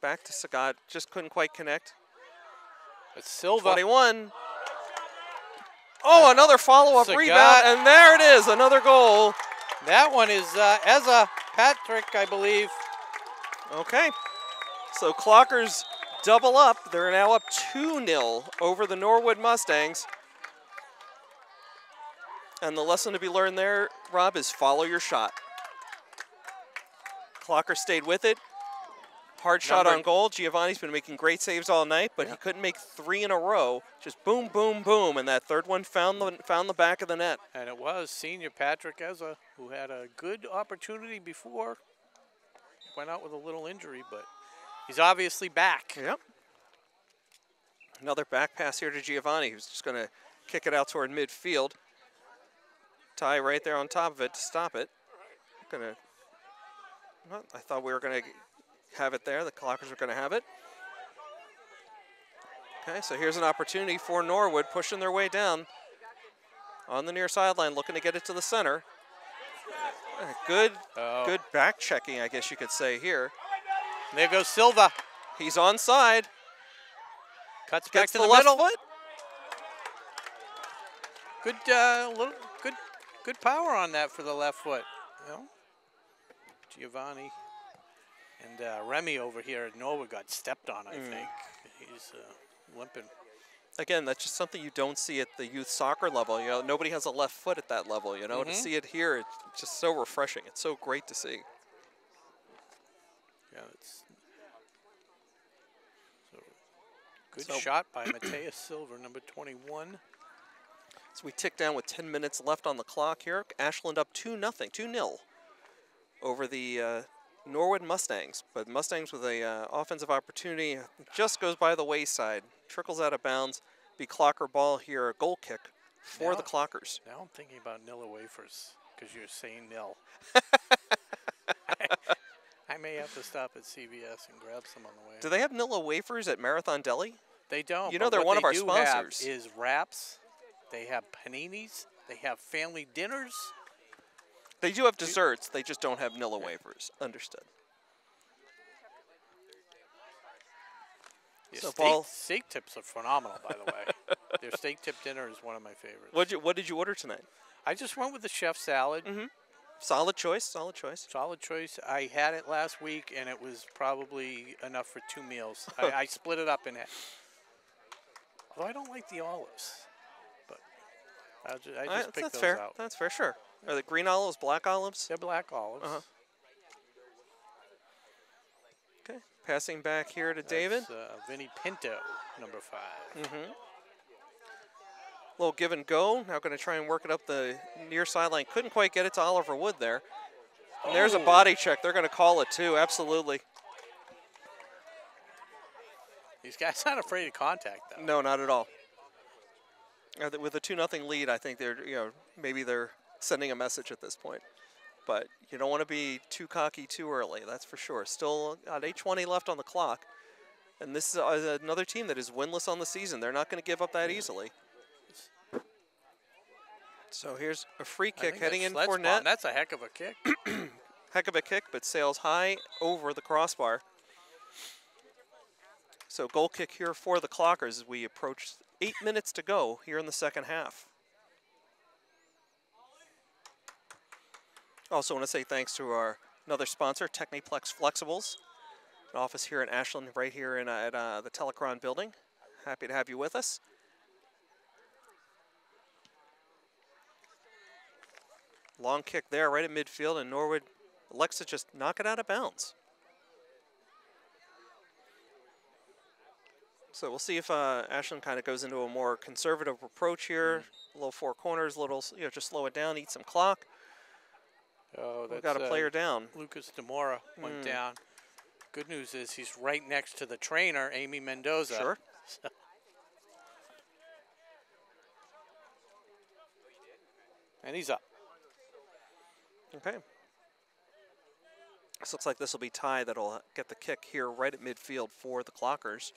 Back to Sagat, just couldn't quite connect. It's Silva. 21. Oh, another follow-up rebound, and there it is, another goal. That one is Eza Patrick, I believe. Okay, so Clockers double up. They're now up 2-0 over the Norwood Mustangs. And the lesson to be learned there, Rob, is follow your shot. Clocker stayed with it. Hard shot on goal. Giovanni's been making great saves all night, but he couldn't make 3 in a row. Just boom, boom, boom, and that third one found the back of the net. And it was senior Patrick Eza, who had a good opportunity before. Went out with a little injury, but he's obviously back. Yep. Another back pass here to Giovanni, who's just going to kick it out toward midfield. Ty right there on top of it to stop it. Well, I thought we were going to have it there. The Clockers are going to have it. Okay, so here's an opportunity for Norwood pushing their way down on the near sideline, looking to get it to the center. Good back checking, I guess you could say here. There goes Silva. He's onside. Cuts back to the left middle. Foot. Good power on that for the left foot. Well, Giovanni and Remy over here at Norwood got stepped on, I think. He's limping. Again, that's just something you don't see at the youth soccer level. You know, nobody has a left foot at that level, you know. To see it here, it's just so refreshing. It's so great to see. Yeah, it's good shot by Mateus Silver, number 21. So we tick down with 10 minutes left on the clock here. Ashland up 2-0 over the Norwood Mustangs. But Mustangs with a offensive opportunity just goes by the wayside. Trickles out of bounds. Be Clocker ball here, a goal kick for the Clockers. Now I'm thinking about Nilla wafers because you're saying nil. I may have to stop at CVS and grab some on the way. Do they have Nilla wafers at Marathon Deli? They don't. You know they're one of our sponsors. Have is wraps. They have paninis. They have family dinners. They do have desserts. They just don't have Nilla wafers. Understood. Steak tips are phenomenal, by the way. Their steak tip dinner is one of my favorites. What did you order tonight? I just went with the chef salad. Solid choice. Solid choice. Solid choice. I had it last week, and it was probably enough for 2 meals. I split it up in half. Although I don't like the olives. I just picked those out. That's fair, sure. Are they green olives, black olives? They're black olives. Okay, passing back here to David. Vinny Pinto, number 5. Little give and go. Now going to try and work it up the near sideline. Couldn't quite get it to Oliver Wood there. And there's a body check. They're going to call it too, absolutely. These guys aren't afraid of contact, though. No, not at all. With a 2-0 lead, I think maybe they're sending a message at this point. But you don't want to be too cocky too early, that's for sure. Still got 8:20 left on the clock. And this is another team that is winless on the season. They're not going to give up that easily. So here's a free kick heading in for net. That's a heck of a kick. Heck of a kick, but sails high over the crossbar. So goal kick here for the Clockers as we approach 8 minutes to go here in the second half. Also want to say thanks to our another sponsor, Techniplex Flexibles, an office here in Ashland, right here in, at the Telecron building. Happy to have you with us. Long kick there right at midfield, and Norwood elects to just knock it out of bounds. So we'll see if Ashland kind of goes into a more conservative approach here. A little four corners, little, just slow it down, eat some clock. Oh, We've got a player down. Lucas Demora went down. Good news is he's right next to the trainer, Amy Mendoza. Sure. So. And he's up. Okay. This looks like this will be Ty that'll get the kick here right at midfield for the Clockers.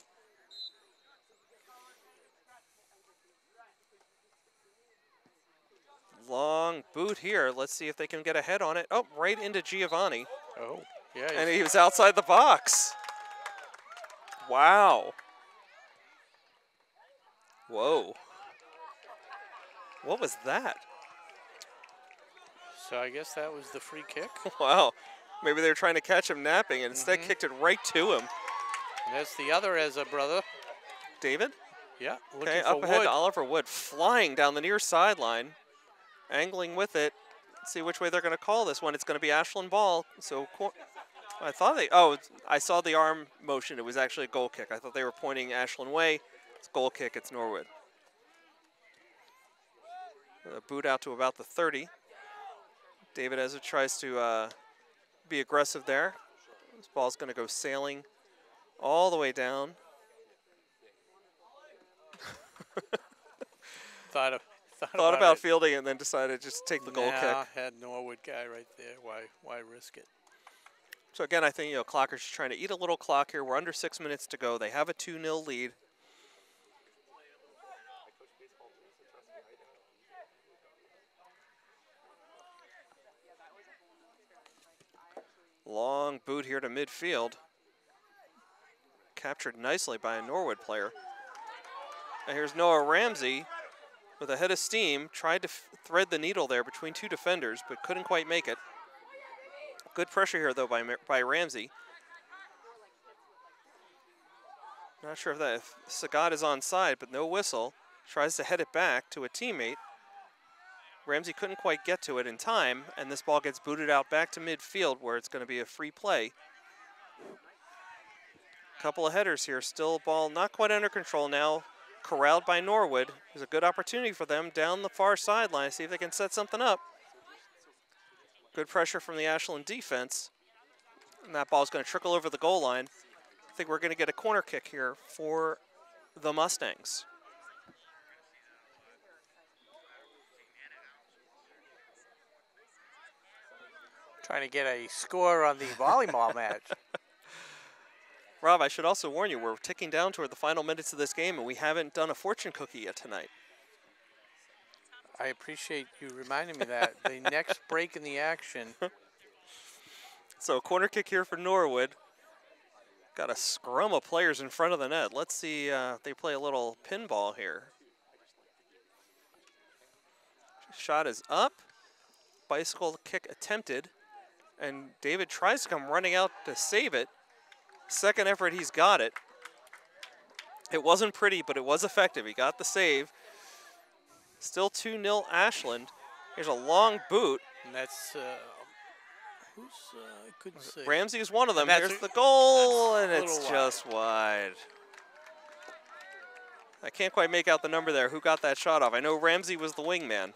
Long boot here. Let's see if they can get a head on it. Oh, right into Giovanni. Oh, yeah. And he was outside the box. Wow. Whoa. What was that? So I guess that was the free kick. Wow. Maybe they were trying to catch him napping and instead kicked it right to him. And that's the other Eza brother. David? Yeah. Okay, up ahead to Oliver Wood, flying down the near sideline, angling with it. Let's see which way they're going to call this one. It's going to be Ashland ball. So I thought I saw the arm motion. It was actually a goal kick. I thought they were pointing Ashland way. It's goal kick. It's Norwood. Boot out to about the 30. David Eza tries to be aggressive there. This ball's going to go sailing all the way down. Thought about fielding it and then decided to just take the goal kick. Had Norwood guy right there. Why risk it? So again, I think Clockers just trying to eat a little clock here. We're under 6 minutes to go. They have a 2-0 lead. Long boot here to midfield. Captured nicely by a Norwood player. And here's Noah Ramsey with a head of steam. Tried to thread the needle there between two defenders, but couldn't quite make it. Good pressure here, though, by Ramsey. Not sure if Sagat is onside, but no whistle. Tries to head it back to a teammate. Ramsey couldn't quite get to it in time, and this ball gets booted out back to midfield where it's going to be a free play. Couple of headers here, still ball not quite under control now, corralled by Norwood. There's a good opportunity for them down the far sideline, see if they can set something up. Good pressure from the Ashland defense, and that ball's going to trickle over the goal line. I think we're going to get a corner kick here for the Mustangs. Trying to get a score on the volleyball match. Rob, I should also warn you, we're ticking down toward the final minutes of this game, and we haven't done a fortune cookie yet tonight. I appreciate you reminding me that. The next break in the action. So a corner kick here for Norwood. Got a scrum of players in front of the net. Let's see if they play a little pinball here. Shot is up. Bicycle kick attempted. And David tries to come running out to save it. Second effort, he's got it. It wasn't pretty, but it was effective. He got the save. Still 2-0 Ashland. Here's a long boot. And that's, I couldn't say. Ramsey is one of them. Here's the goal, and it's just wide. I can't quite make out the number there. Who got that shot off? I know Ramsey was the wingman.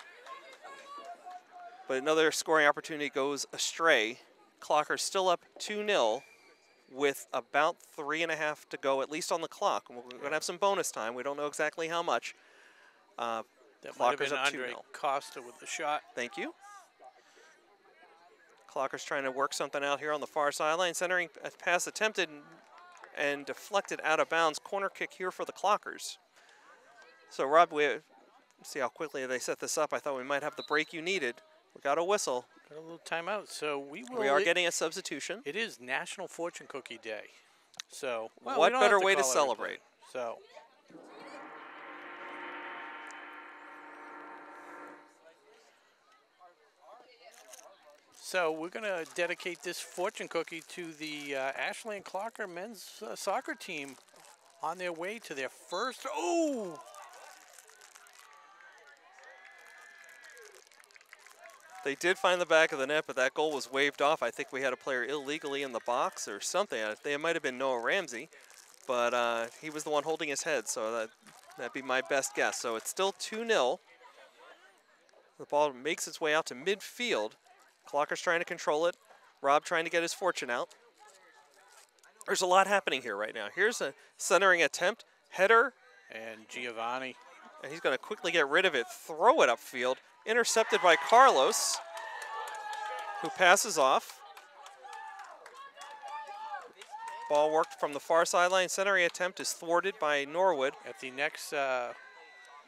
But another scoring opportunity goes astray. Clockers still up 2-0 with about 3.5 to go, at least on the clock. We're going to have some bonus time. We don't know exactly how much. That might have been Andre Costa with the shot. Thank you. Clockers trying to work something out here on the far sideline. Centering pass attempted and deflected out of bounds. Corner kick here for the Clockers. So, Rob, we see how quickly they set this up. I thought we might have the break you needed. We got a whistle. Got a little timeout. So we are getting a substitution. It is National Fortune Cookie Day. So what better way to celebrate? So we're going to dedicate this fortune cookie to the Ashland Clocker men's soccer team on their way to their first. Oh! They did find the back of the net, but that goal was waved off. I think we had a player illegally in the box or something. It might have been Noah Ramsey, but he was the one holding his head, so that'd be my best guess. So it's still 2-0. The ball makes its way out to midfield. Clocker's trying to control it. Rob trying to get his fortune out. There's a lot happening here right now. Here's a centering attempt, header. And Giovanni. And he's going to quickly get rid of it, throw it upfield. Intercepted by Carlos, who passes off. Ball worked from the far sideline. Centering attempt is thwarted by Norwood. At the next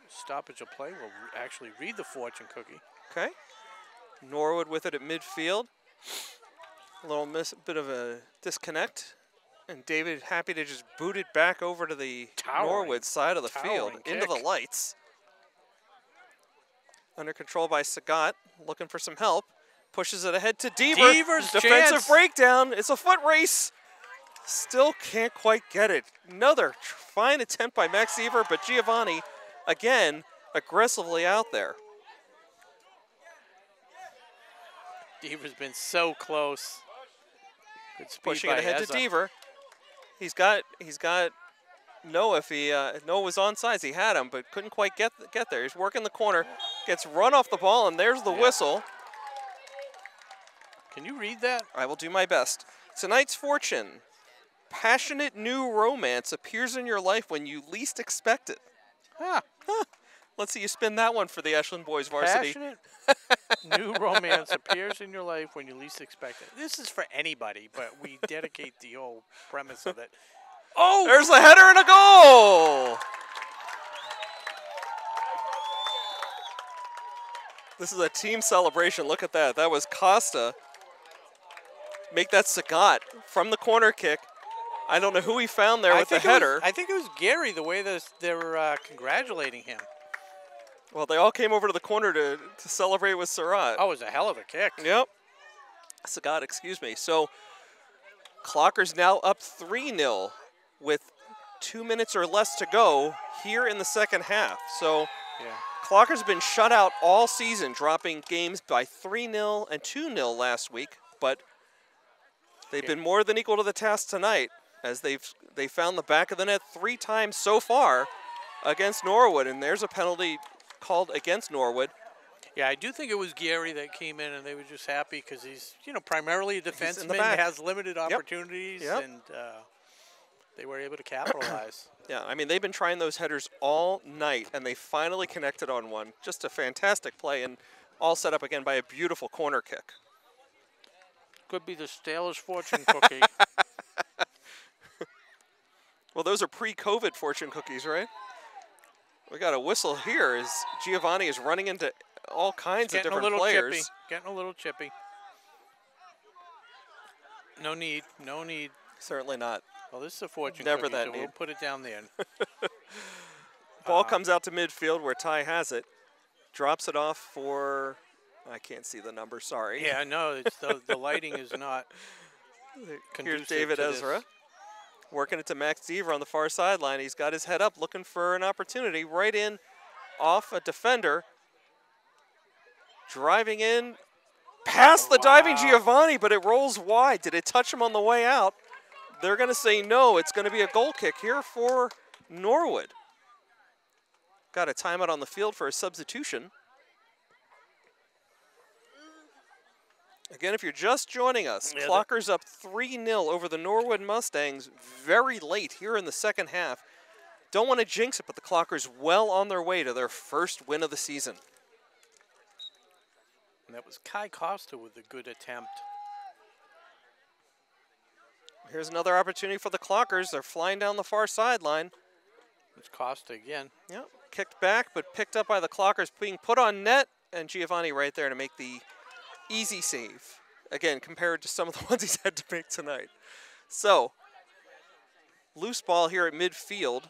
stoppage of play, we'll actually read the fortune cookie. Okay. Norwood with it at midfield. A little bit of a disconnect. And David happy to just boot it back over to the Norwood side of the field, into the lights. Under control by Sagat, looking for some help. Pushes it ahead to Deaver. Deaver's defensive chance. breakdown. It's a foot race. Still can't quite get it. Another fine attempt by Max Deaver, but Giovanni, again, aggressively out there. Deaver's been so close. Good speed Pushing by it ahead Eza. to Deaver. He's got Noah. If Noah was onside, he had him, but couldn't quite get there. He's working the corner, gets run off the ball, and there's the whistle. Can you read that? I will do my best. Tonight's fortune: passionate new romance appears in your life when you least expect it. Huh. Let's see you spin that one for the Ashland boys varsity. Passionate new romance appears in your life when you least expect it. This is for anybody, but we dedicate the whole premise of it. Oh, there's a header and a goal. This is a team celebration. Look at that. That was Costa. Make that Sagat from the corner kick. I don't know who he found there with the header. I think it was Gary, the way they were congratulating him. Well, they all came over to the corner to celebrate with Surratt. Oh, it was a hell of a kick. Yep. Sagat, excuse me. So, Clocker's now up 3-0 with 2 minutes or less to go here in the second half. So, Clocker's been shut out all season, dropping games by 3-0 and 2-0 last week. But they've been more than equal to the task tonight, as they found the back of the net 3 times so far against Norwood. And there's a penalty called against Norwood. Yeah, I do think it was Gary that came in, and they were just happy because he's, primarily a defenseman, has limited opportunities, and they were able to capitalize. Yeah, I mean, they've been trying those headers all night, and they finally connected on one. Just a fantastic play, and all set up again by a beautiful corner kick. Could be the stalest fortune cookie. Well, those are pre-COVID fortune cookies, right? We got a whistle here as Giovanni is running into all kinds of different players. Chippy. Getting a little chippy. No need. No need. Certainly not. Well, this is a fortune Never cookie, that so need. we'll put it down there. Ball comes out to midfield where Ty has it. Drops it off for, I can't see the number, sorry. Yeah, no, it's the lighting is not Here's David to Ezra. this. Working it to Max Deaver on the far sideline. He's got his head up looking for an opportunity. Right in off a defender. Driving in past the diving Giovanni, but it rolls wide. Did it touch him on the way out? They're going to say no. It's going to be a goal kick here for Norwood. Got a timeout on the field for a substitution. Again, if you're just joining us, Clocker's up 3-0 over the Norwood Mustangs very late here in the second half. Don't want to jinx it, but the Clockers well on their way to their first win of the season. And that was Kai Costa with a good attempt. Here's another opportunity for the Clockers. They're flying down the far sideline. It's Costa again. Yep, kicked back, but picked up by the Clockers, being put on net, and Giovanni right there to make the easy save. Again, compared to some of the ones he's had to make tonight. So, loose ball here at midfield,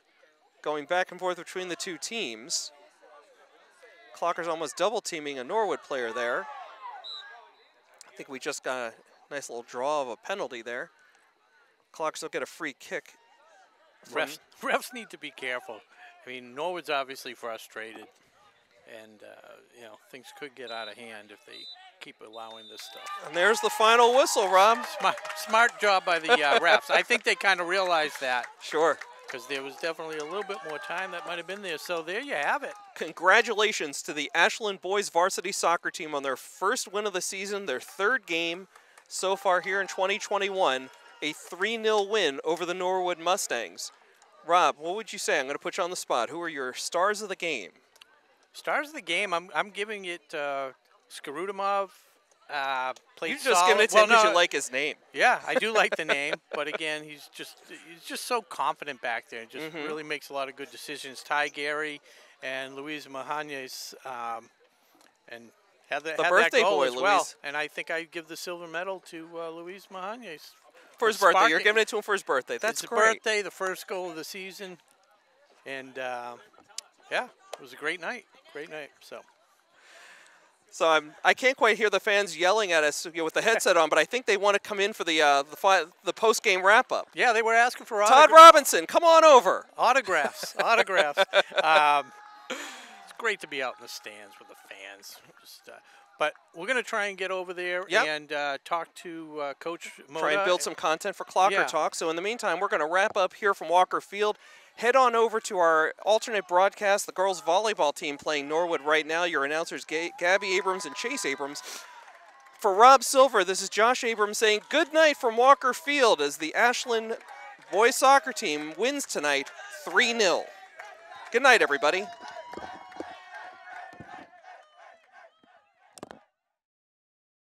going back and forth between the two teams. Clocker's almost double teaming a Norwood player there. I think we just got a nice little draw of a penalty there. Clockers will get a free kick. Refs need to be careful. I mean, Norwood's obviously frustrated. and you know, things could get out of hand if they keep allowing this stuff. And there's the final whistle, Rob. Smart job by the refs. I think they kind of realized that. Sure. Because there was definitely a little bit more time that might have been there. So there you have it. Congratulations to the Ashland boys varsity soccer team on their first win of the season, their third game so far here in 2021, a 3-0 win over the Norwood Mustangs. Rob, what would you say? I'm going to put you on the spot. Who are your stars of the game? Stars of the game, I'm giving it Skarutamov. You're just giving it to him because you like his name. Yeah, I do like the name, but again, he's just so confident back there. Just really makes a lot of good decisions. Ty Gary and Luis Mahanes, and had that goal boy, as well. Luis. And I think I give the silver medal to Luis Mahanes. For his birthday. You're giving it to him for his birthday. That's great. It's birthday, the first goal of the season, and yeah, it was a great night. Great night. So I can't quite hear the fans yelling at us with the headset on, but I think they want to come in for the post-game wrap-up. Yeah, they were asking for Todd Robinson, come on over. Autographs. It's great to be out in the stands with the fans. But we're going to try and get over there and talk to Coach Moda. Try and build some content for Clocker Talk. So in the meantime, we're going to wrap up here from Walker Field. Head on over to our alternate broadcast, the girls volleyball team playing Norwood right now. Your announcers, Gabby Abrams and Chase Abrams. For Rob Silver, this is Josh Abrams saying good night from Walker Field as the Ashland boys soccer team wins tonight 3-0. Good night, everybody.